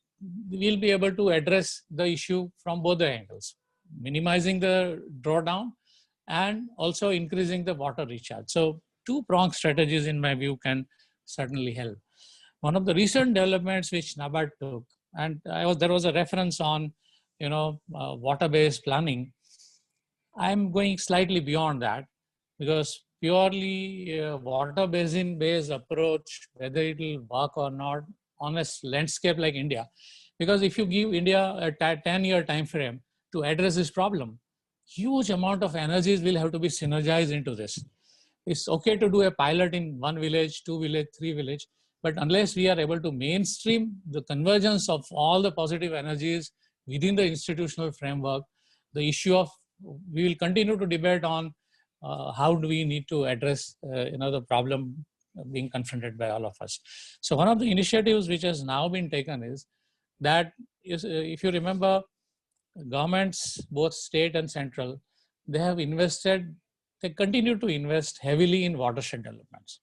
Speaker 9: we'll be able to address the issue from both the angles, minimizing the drawdown and also increasing the water recharge. So two-pronged strategies in my view can certainly help. One of the recent developments which NABARD took, and there was a reference on, water-based planning. I'm going slightly beyond that, because purely water basin based approach, whether it will work or not on a landscape like India, because if you give India a 10-year time frame to address this problem, huge amount of energies will have to be synergized into this. It's okay to do a pilot in 1 village, 2 village, 3 village, but unless we are able to mainstream the convergence of all the positive energies within the institutional framework, the issue of, we will continue to debate on how do we need to address the problem being confronted by all of us. So one of the initiatives which has now been taken is that, if you remember, governments, both state and central, they have invested, they continue to invest heavily in watershed developments.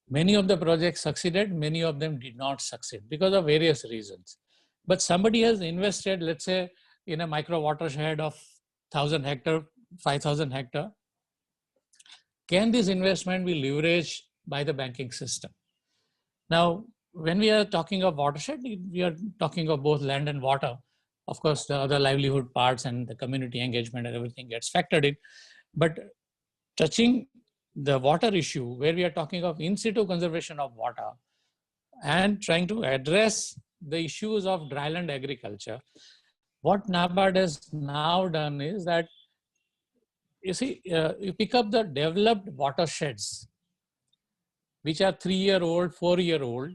Speaker 9: Many of the projects succeeded, many of them did not succeed because of various reasons. But somebody has invested, let's say, in a micro watershed of 1,000 hectare, 5,000 hectare. Can this investment be leveraged by the banking system? Now, when we are talking of watershed, we are talking of both land and water. Of course, the other livelihood parts and the community engagement and everything gets factored in. But touching the water issue, where we are talking of in situ conservation of water and trying to address the issues of dryland agriculture, what NABARD has now done is that, you see, you pick up the developed watersheds, which are 3-year-old, 4-year-old,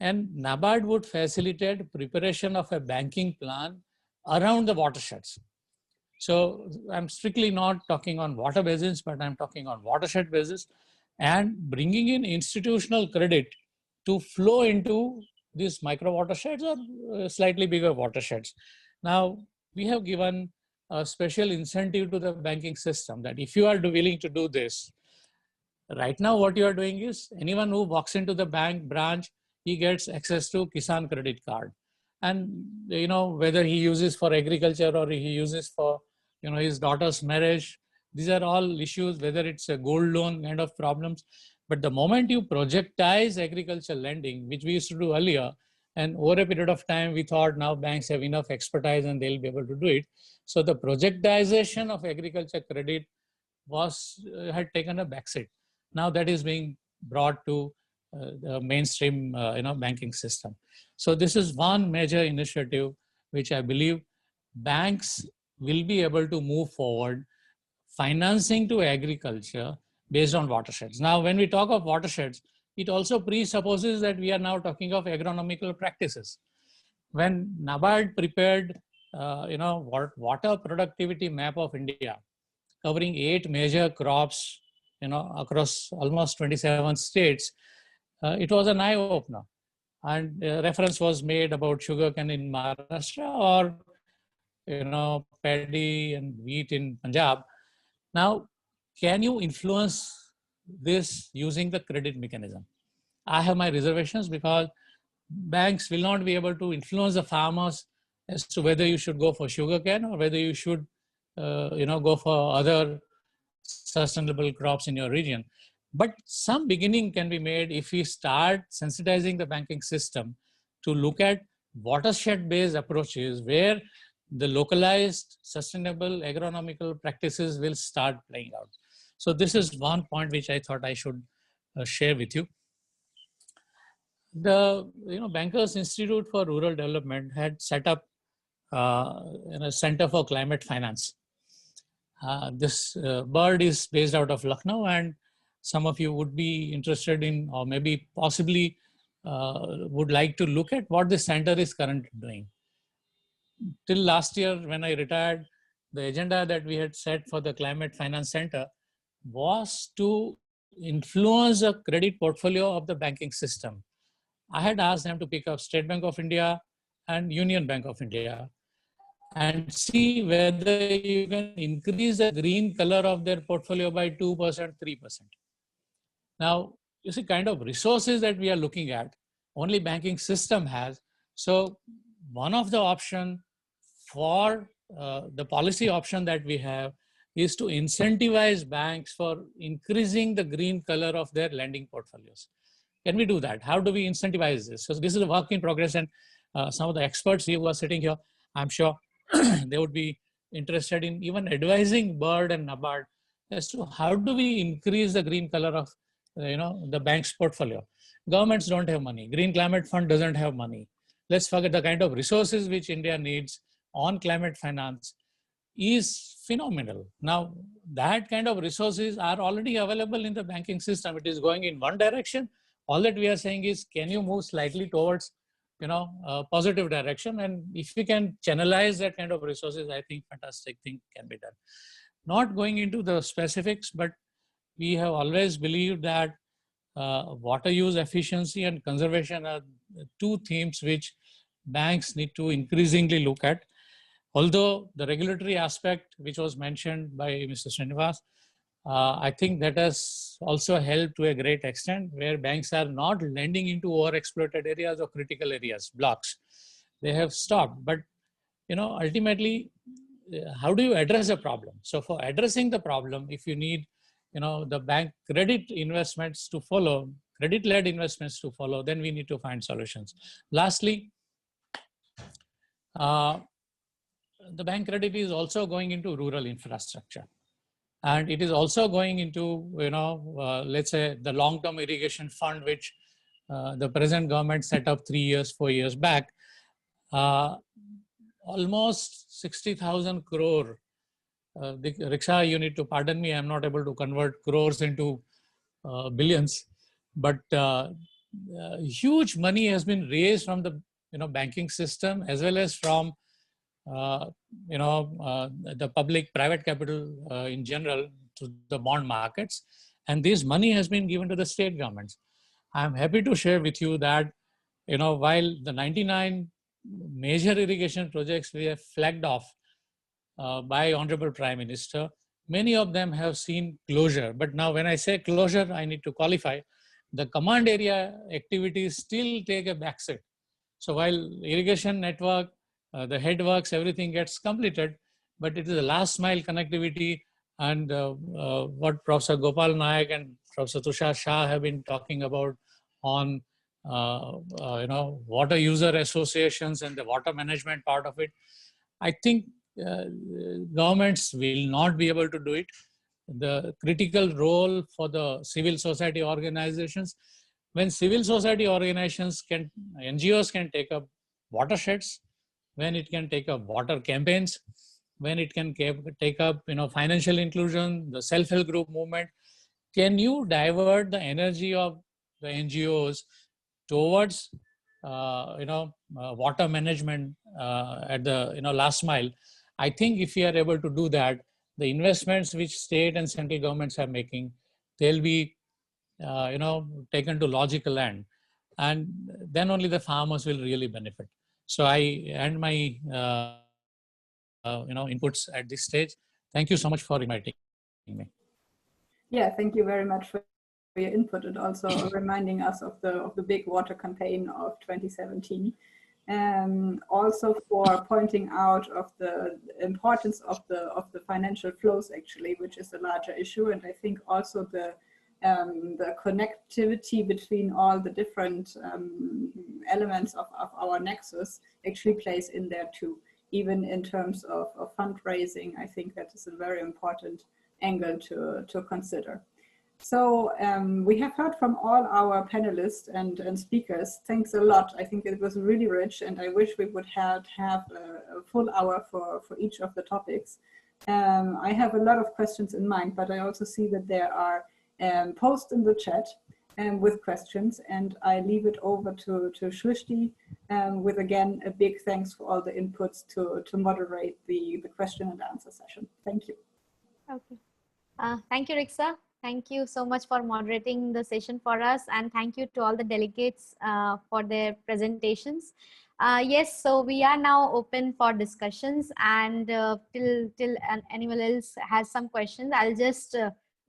Speaker 9: and NABARD would facilitate preparation of a banking plan around the watersheds. So I'm strictly not talking on water basins, but I'm talking on watershed basis, and bringing in institutional credit to flow into these micro watersheds or slightly bigger watersheds. Now, we have given a special incentive to the banking system that if you are willing to do this, right now what you are doing is anyone who walks into the bank branch, he gets access to Kisan credit card. And whether he uses for agriculture or he uses for his daughter's marriage, these are all issues, whether it's a gold loan kind of problems. But the moment you projectize agriculture lending, which we used to do earlier, and over a period of time, we thought now banks have enough expertise and they'll be able to do it. So the projectization of agriculture credit had taken a backseat. Now that is being brought to the mainstream banking system. So this is one major initiative which I believe banks will be able to move forward, financing to agriculture based on watersheds. Now, when we talk of watersheds, it also presupposes that we are now talking of agronomical practices. When NABARD prepared, water productivity map of India, covering 8 major crops, across almost 27 states, it was an eye-opener. And reference was made about sugarcane in Maharashtra or, paddy and wheat in Punjab. Now, can you influence this using the credit mechanism? I have my reservations because banks will not be able to influence the farmers as to whether you should go for sugarcane or whether you should, go for other sustainable crops in your region. But some beginning can be made if we start sensitizing the banking system to look at watershed-based approaches where the localized sustainable agronomical practices will start playing out. So this is one point which I thought I should share with you. The Bankers Institute for Rural Development had set up a Center for Climate Finance. This bird is based out of Lucknow, and some of you would be interested in, or maybe possibly would like to look at what this center is currently doing. Till last year, when I retired, the agenda that we had set for the Climate Finance Center was to influence the credit portfolio of the banking system. I had asked them to pick up State Bank of India and Union Bank of India and see whether you can increase the green color of their portfolio by 2%, 3%. Now, you see, kind of resources that we are looking at, only banking system has. So one of the option for the policy option that we have is to incentivize banks for increasing the green color of their lending portfolios. Can we do that? How do we incentivize this? So this is a work in progress, and some of the experts who are sitting here, I'm sure they would be interested in even advising BIRD and NABARD as to how do we increase the green color of the bank's portfolio. Governments don't have money. Green Climate Fund doesn't have money. Let's forget the kind of resources which India needs on climate finance is phenomenal. Now, that kind of resources are already available in the banking system. It is going in one direction. All that we are saying is, can you move slightly towards a positive direction? And if we can channelize that kind of resources, I think fantastic thing can be done. Not going into the specifics, but we have always believed that water use efficiency and conservation are two themes which banks need to increasingly look at. Although the regulatory aspect, which was mentioned by Mr. Srinivas, I think that has also helped to a great extent, where banks are not lending into overexploited areas or critical areas, blocks. They have stopped. But ultimately, how do you address a problem? So for addressing the problem, if you need the bank credit investments to follow, credit-led investments to follow, then we need to find solutions. Lastly, the bank credit is also going into rural infrastructure. And it is also going into, let's say, the long-term irrigation fund, which the present government set up 3 years, 4 years back. Almost 60,000 crore. Riksha, you need to pardon me, I'm not able to convert crores into billions. But huge money has been raised from the banking system, as well as from the public-private capital in general to the bond markets. And this money has been given to the state governments. I'm happy to share with you that, while the 99 major irrigation projects we have flagged off by Honorable Prime Minister, many of them have seen closure. But now when I say closure, I need to qualify. The command area activities still take a backseat. So while irrigation network, the headworks, everything gets completed, but it is the last mile connectivity, and what Professor Gopal Nayak and Professor Tushar Shah have been talking about on water user associations and the water management part of it. I think governments will not be able to do it. The critical role for the civil society organizations, when civil society organizations NGOs can take up watersheds, when it can take up water campaigns, when it can take up financial inclusion, the self-help group movement, can you divert the energy of the NGOs towards water management at the last mile? I think if we are able to do that, the investments which state and central governments are making, they'll be taken to logical end, and then only the farmers will really benefit. So I end my inputs at this stage. Thank you so much for inviting me.
Speaker 5: Yeah, thank you very much for your input, and also reminding us of the big water campaign of 2017. Also for pointing out of the importance of the financial flows, actually, which is a larger issue, and I think also the connectivity between all the different elements of our nexus actually plays in there too, even in terms of fundraising. I think that is a very important angle to consider. So we have heard from all our panelists and speakers. Thanks a lot. I think it was really rich, and I wish we would have a full hour for each of the topics. I have a lot of questions in mind, but I also see that there are posts in the chat with questions, and I leave it over to Shrishti with, again, a big thanks for all the inputs to moderate the question and answer session. Thank you.
Speaker 1: Okay. Thank you, Rixa. Thank you so much for moderating the session for us, and thank you to all the delegates for their presentations. Yes, so we are now open for discussions, and till anyone else has some questions, I'll just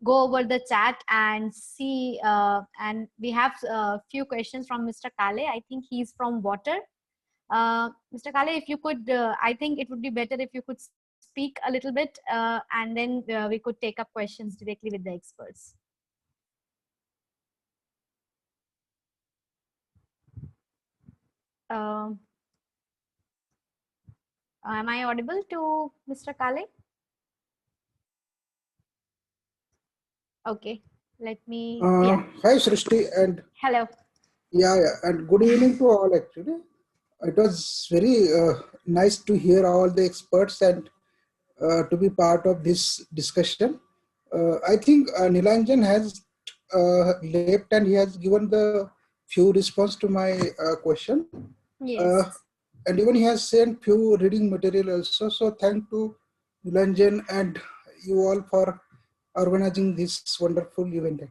Speaker 1: go over the chat and see, and we have a few questions from Mr. Kale. I think he's from Water. Mr. Kale, if you could, I think it would be better if you could speak a little bit, and then we could take up questions directly with the experts. Am I audible to Mr. Kale? Okay, let me. Yeah.
Speaker 10: Hi, Srishti, and
Speaker 1: Hello.
Speaker 10: yeah, and good evening to all. Actually, it was very nice to hear all the experts and to be part of this discussion. I think Nilanjan has left and he has given the few response to my question.
Speaker 1: Yes.
Speaker 10: And even he has sent few reading material also. So thank to Nilanjan and you all for organizing this wonderful event.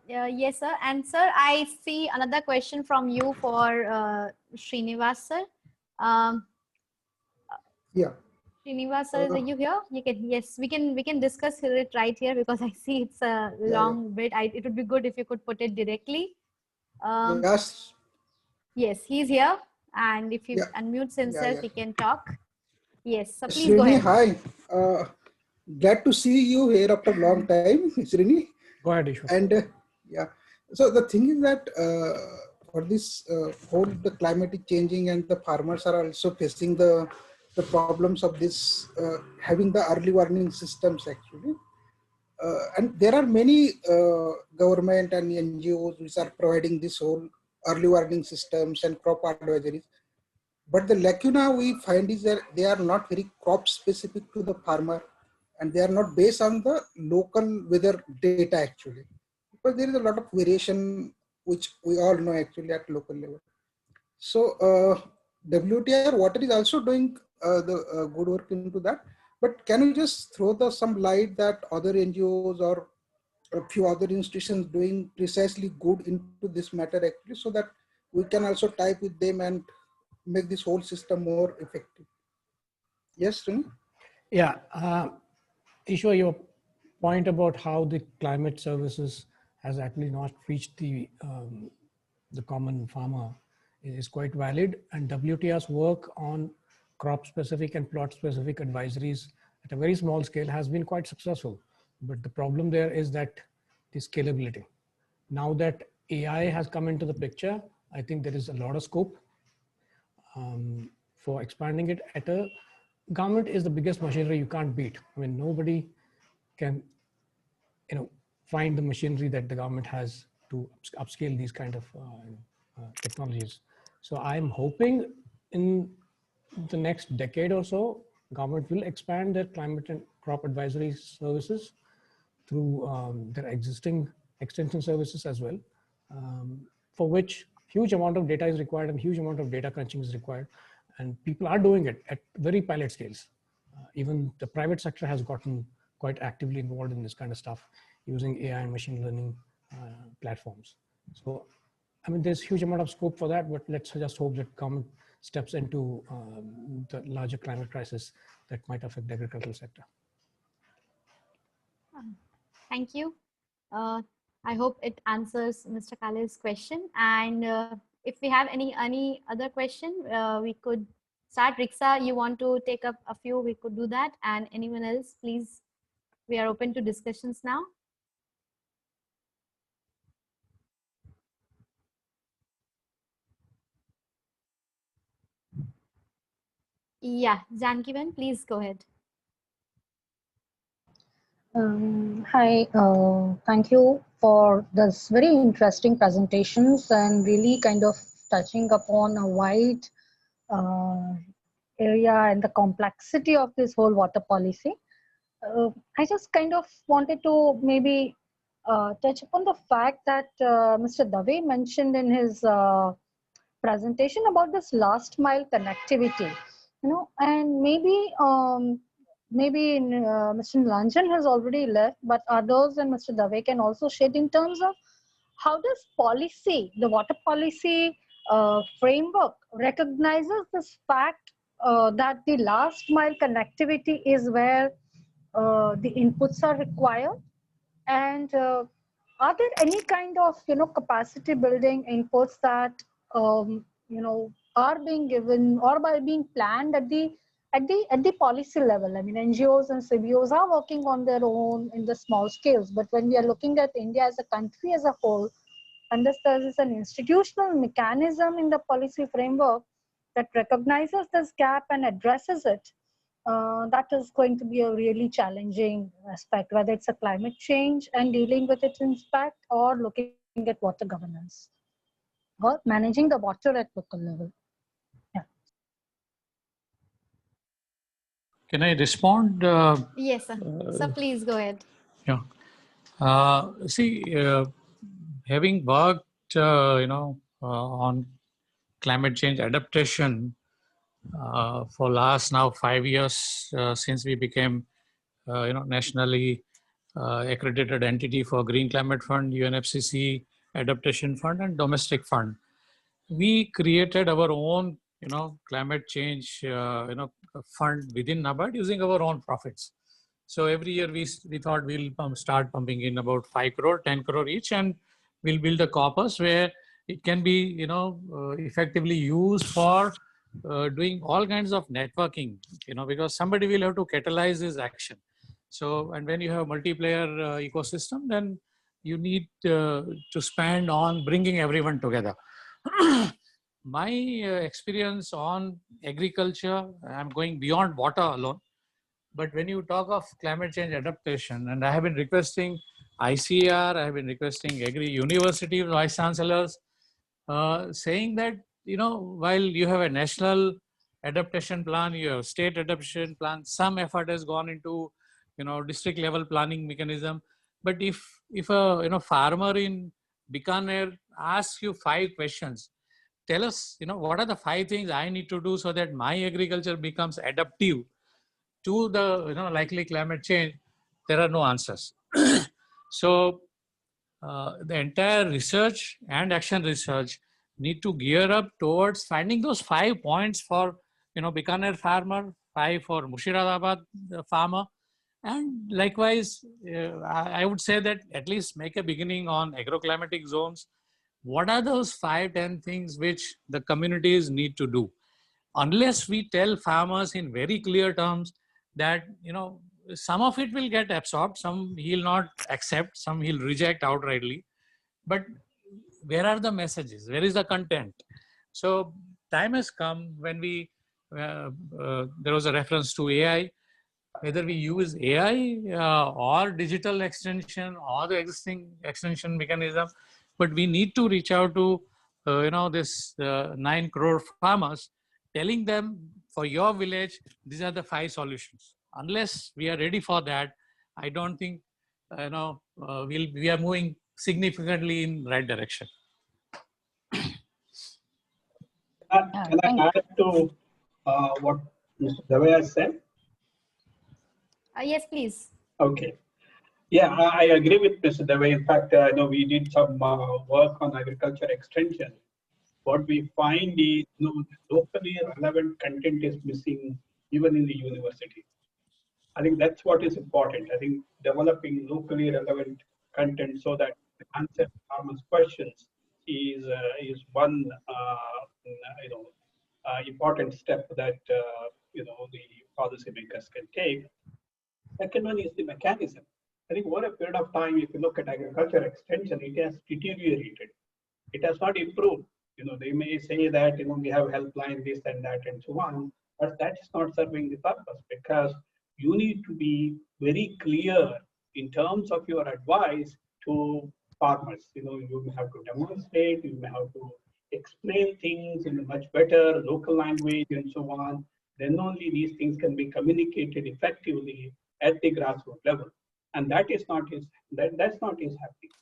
Speaker 1: Yes, sir. And sir, I see another question from you for Srinivas, sir.
Speaker 10: Yeah.
Speaker 1: Srinivas, sir, are you here? You can, yes, we can discuss it right here, because I see it's a long bit. It would be good if you could put it directly.
Speaker 10: Yes.
Speaker 1: Yes, he's here, and if he unmutes himself, he can talk. Yes, so please go
Speaker 10: Srini,
Speaker 1: ahead.
Speaker 10: hi. Glad to see you here after a long time, Srini.
Speaker 2: Go ahead, Ishwar.
Speaker 10: And yeah, so the thing is that for this whole the climate is changing, and the farmers are also facing the problems of this having the early warning systems actually. And there are many government and NGOs which are providing this whole early warning systems and crop advisories. But the lacuna we find is that they are not very crop specific to the farmer, and they are not based on the local weather data actually. Because there is a lot of variation which we all know actually at local level. So WTR Water is also doing the good work into that. But can you just throw some light that other NGOs or a few other institutions doing precisely good into this matter actually, so that we can also type with them and make this whole system more effective? Yes, Srini?
Speaker 2: Yeah, Ishwar, your point about how the climate services has actually not reached the common farmer is quite valid, and WTR's work on crop specific and plot specific advisories at a very small scale has been quite successful. But the problem there is that the scalability. Now that AI has come into the picture, I think there is a lot of scope for expanding it. At a government is the biggest machinery you can't beat. I mean, nobody can, find the machinery that the government has to upscale these kind of technologies. So I'm hoping in the next decade or so, government will expand their climate and crop advisory services through their existing extension services as well, for which huge amount of data is required and huge amount of data crunching is required. And people are doing it at very pilot scales. Even the private sector has gotten quite actively involved in this kind of stuff using AI and machine learning platforms. So, I mean, there's huge amount of scope for that, but let's just hope that government steps into the larger climate crisis that might affect the agricultural sector.
Speaker 1: Thank you. I hope it answers Mr. Kale's question. And if we have any other question, we could start. Rixa, you want to take up a few, we could do that. And anyone else, please, we are open to discussions now. Yeah, Jankivan, please go ahead.
Speaker 11: Hi, thank you for this very interesting presentations and really kind of touching upon a wide area and the complexity of this whole water policy, I just kind of wanted to maybe touch upon the fact that Mr. Dave mentioned in his presentation about this last mile connectivity, and maybe Mr. Nilanjan has already left, but others and Mr. Dave can also shed in terms of how does policy, the water policy framework recognizes this fact that the last mile connectivity is where the inputs are required, and are there any kind of capacity building inputs that are being given or by being planned at the policy level? I mean, NGOs and CBOs are working on their own in the small scales, but when we are looking at India as a country as a whole, unless there is an institutional mechanism in the policy framework that recognizes this gap and addresses it, that is going to be a really challenging aspect, whether it's a climate change and dealing with its impact, or looking at water governance, or managing the water at local level. Yeah.
Speaker 9: Can I respond?
Speaker 1: Yes, sir. So please go ahead.
Speaker 9: Yeah. See, having worked, on climate change adaptation for last now 5 years since we became, nationally accredited entity for Green Climate Fund, UNFCCC Adaptation Fund, and Domestic Fund. We created our own, climate change, fund within NABARD using our own profits. So every year we thought we'll start pumping in about 5 crore, 10 crore each, and we'll build a corpus where it can be, effectively used for doing all kinds of networking, because somebody will have to catalyze this action. So, and when you have multiplayer ecosystem, then you need to spend on bringing everyone together. My experience on agriculture, I'm going beyond water alone, but when you talk of climate change adaptation, and I have been requesting ICAR, I have been requesting agri-university vice chancellors, saying that, while you have a national adaptation plan, you have state adaptation plan, some effort has gone into, district level planning mechanism. But if a farmer in Bikaner asks you 5 questions, tell us, what are the 5 things I need to do so that my agriculture becomes adaptive to the likely climate change, there are no answers. So the entire research and action research need to gear up towards finding those 5 points for Bikaner farmer, 5 for Murshidabad farmer, and likewise I would say that at least make a beginning on agroclimatic zones. What are those 5-10 things which the communities need to do? Unless we tell farmers in very clear terms that some of it will get absorbed, some he'll not accept, some he'll reject outrightly, but where are the messages, where is the content? So time has come when we there was a reference to AI, whether we use AI or digital extension or the existing extension mechanism, but we need to reach out to this 9 crore farmers, telling them for your village, these are the 5 solutions. Unless we are ready for that, I don't think we are moving significantly in right direction.
Speaker 8: Can I add to what Mr. Dave has said?
Speaker 1: Yes, please.
Speaker 8: Okay. Yeah, I agree with Mr. Dave. In fact, I know we did some work on agriculture extension. What we find is locally relevant content is missing even in the university. I think that's what is important. I think developing locally relevant content so that the answer farmers' questions is one important step that the policymakers can take. Second one is the mechanism. I think over a period of time, if you look at agriculture extension, it has deteriorated. It has not improved. They may say that we have helpline, this and that, and so on, but that is not serving the purpose, because you need to be very clear in terms of your advice to farmers. You may have to demonstrate, you may have to explain things in a much better local language and so on. then only these things can be communicated effectively at the grassroots level. And that's not happening.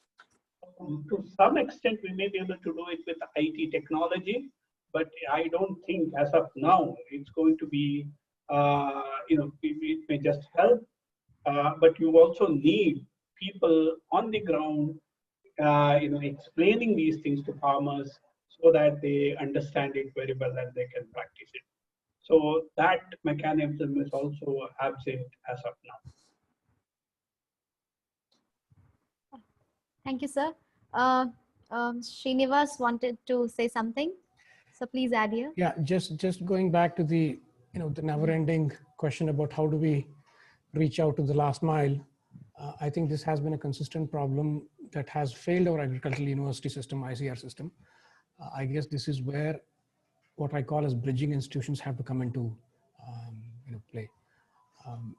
Speaker 8: To some extent, we may be able to do it with IT technology, but I don't think as of now it's going to be, it may just help, but you also need people on the ground, explaining these things to farmers so that they understand it very well and they can practice it. So that mechanism is also absent as of now.
Speaker 1: Thank you, sir. Srinivas wanted to say something, so please add here.
Speaker 2: Yeah, just going back to the the never-ending question about how do we reach out to the last mile. I think this has been a consistent problem that has failed our agricultural university system, ICR system. I guess this is where what I call as bridging institutions have to come into play.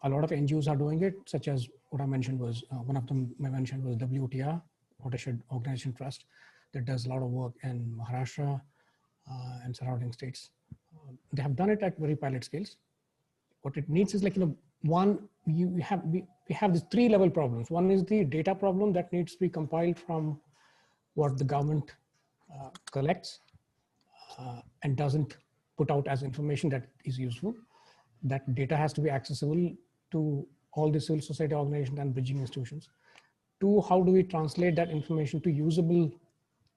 Speaker 2: A lot of NGOs are doing it, such as what I mentioned was, one of them I mentioned was WTR, Watershed Organization Trust, that does a lot of work in Maharashtra and surrounding states. They have done it at very pilot scales. What it needs is one, we have these three-level problems. One is the data problem that needs to be compiled from what the government collects and doesn't put out as information that is useful. That data has to be accessible to all the civil society organizations and bridging institutions. Two, how do we translate that information to usable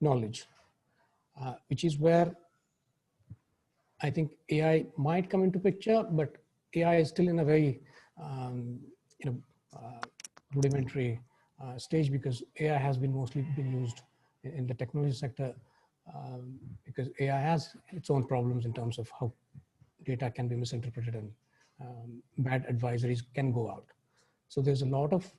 Speaker 2: knowledge, which is where I think AI might come into picture, but AI is still in a very rudimentary stage, because AI has been mostly been used in the technology sector, because AI has its own problems in terms of how data can be misinterpreted and bad advisories can go out. So there's a lot of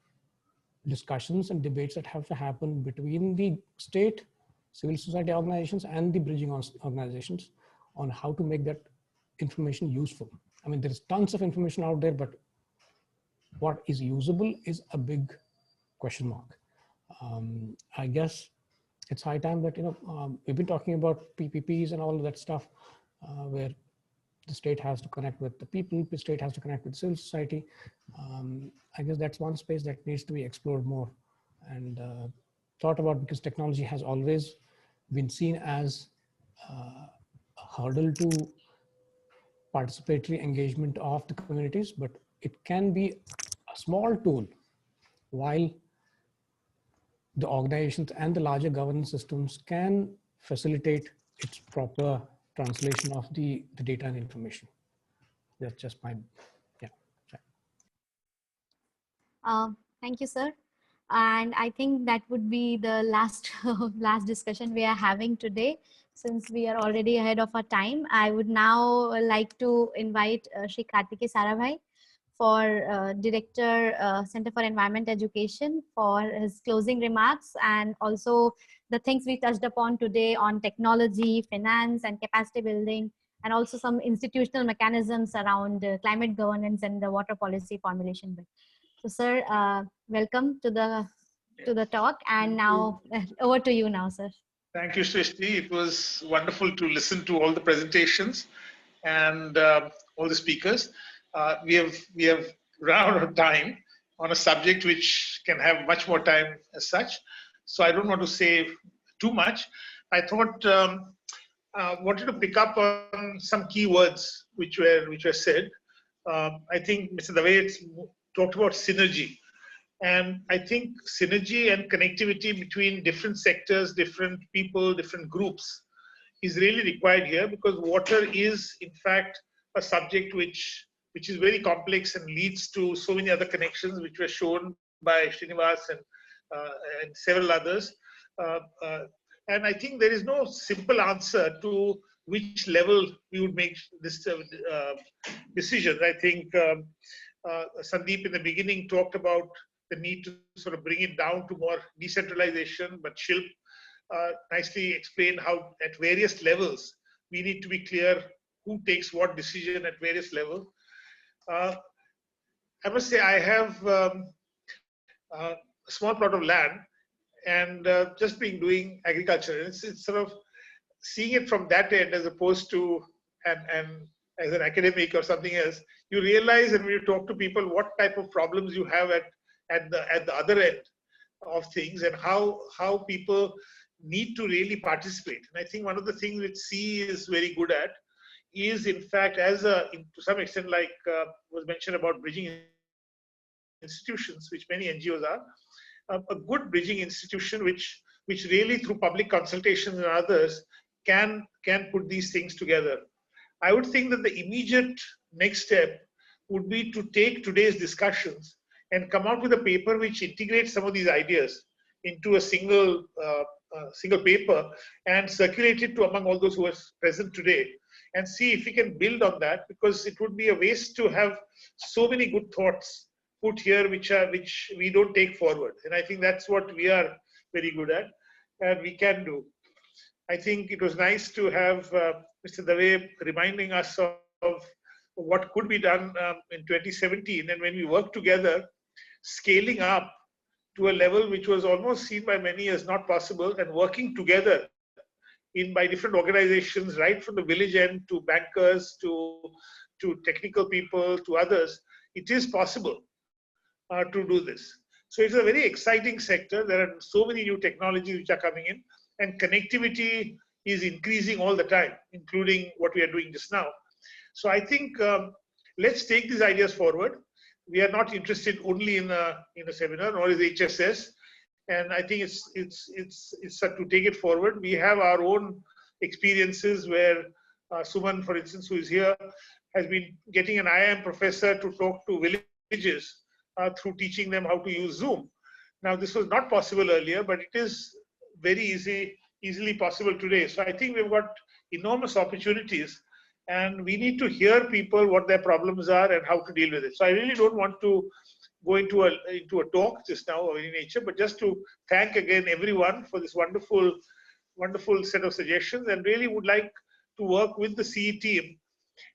Speaker 2: discussions and debates that have to happen between the state, civil society organizations and the bridging organizations on how to make that information useful. I mean, there's tons of information out there, but what is usable is a big question mark. I guess it's high time that, we've been talking about PPPs and all of that stuff, where the state has to connect with the people, the state has to connect with civil society. I guess that's one space that needs to be explored more and thought about, because technology has always been seen as a hurdle to participatory engagement of the communities, but it can be a small tool while the organizations and the larger governance systems can facilitate its proper translation of the data and information. That's just my,
Speaker 1: Thank you, sir. And I think that would be the last last discussion we are having today. Since we are already ahead of our time, I would now like to invite Shri Kartike Sarabhai, for Director, Center for Environment Education, for his closing remarks, and also the things we touched upon today on technology, finance, and capacity building, and also some institutional mechanisms around climate governance and the water policy formulation bit. So, sir, welcome to the talk, and now over to you now, sir.
Speaker 12: Thank you, Srishti. It was wonderful to listen to all the presentations and all the speakers. We have run out of time on a subject which can have much more time as such. So I don't want to say too much. I thought wanted to pick up on some key words which were said. I think Mr. Dave talked about synergy. And I think synergy and connectivity between different sectors, different people, different groups is really required here, because water is, in fact, a subject which is very complex and leads to so many other connections, which were shown by Srinivas and several others. And I think there is no simple answer to which level we would make this decision. I think Sandeep in the beginning talked about the need to sort of bring it down to more decentralization, but Shilp nicely explained how at various levels we need to be clear who takes what decision at various levels. I must say I have a small plot of land and just been doing agriculture. It's sort of seeing it from that end as opposed to and as an academic or something else, you realize, and when you talk to people, what type of problems you have at the other end of things, and how people need to really participate. And I think one of the things which C is very good at is, in fact, to some extent, like was mentioned about bridging institutions, which many NGOs are, a good bridging institution which really through public consultations and others can put these things together. I would think that the immediate next step would be to take today's discussions and come out with a paper which integrates some of these ideas into a single paper and circulate it to among all those who are present today, and see if we can build on that, because it would be a waste to have so many good thoughts put here which we don't take forward. And I think that's what we are very good at and we can do. I think it was nice to have Mr. Dave reminding us of what could be done in 2017, and when we worked together, scaling up to a level which was almost seen by many as not possible, and working together by different organizations, right from the village end to bankers to technical people to others. It is possible to do this. So it's a very exciting sector. There are so many new technologies which are coming in, and connectivity is increasing all the time, including what we are doing just now. So I think let's take these ideas forward. We are not interested only in a seminar, nor is HSS. And I think it's to take it forward. We have our own experiences where Suman, for instance, who is here, has been getting an IIM professor to talk to villages through teaching them how to use Zoom. Now, this was not possible earlier, but it is very easily possible today. So I think we've got enormous opportunities, and we need to hear people what their problems are and how to deal with it. So I really don't want to go into a talk just now of any nature, but just to thank again everyone for this wonderful set of suggestions, and really would like to work with the CE team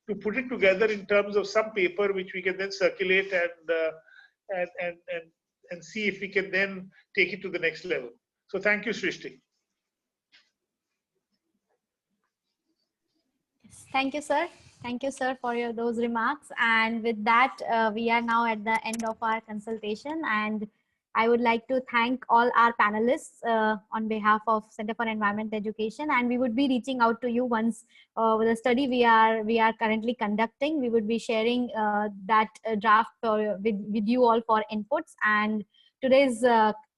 Speaker 12: to put it together in terms of some paper which we can then circulate and see if we can then take it to the next level. So thank you, Srishti.
Speaker 1: Thank you, sir. Thank you, sir, for those remarks. And with that, we are now at the end of our consultation. And I would like to thank all our panelists on behalf of Center for Environment Education. And we would be reaching out to you once with the study we are currently conducting. We would be sharing that draft with you all for inputs. And today's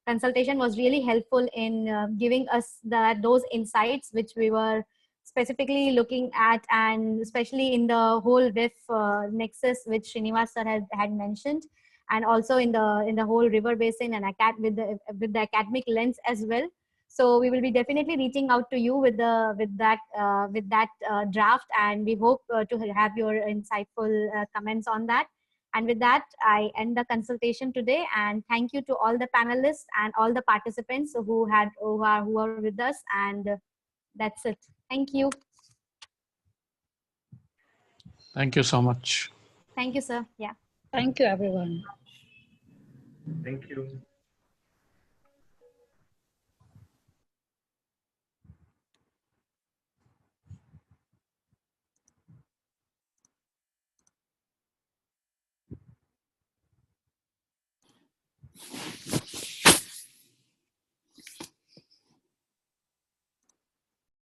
Speaker 1: consultation was really helpful in giving us those insights which we were specifically looking at, and especially in the whole WIF nexus which Srinivas sir had mentioned, and also in the whole river basin and with the academic lens as well. So we will be definitely reaching out to you with that draft, and we hope to have your insightful comments on that. And with that, I end the consultation today, and thank you to all the panelists and all the participants who are with us, and that's it. Thank you.
Speaker 9: Thank you so much.
Speaker 1: Thank you, sir. Yeah.
Speaker 11: Thank you, everyone.
Speaker 4: Thank you.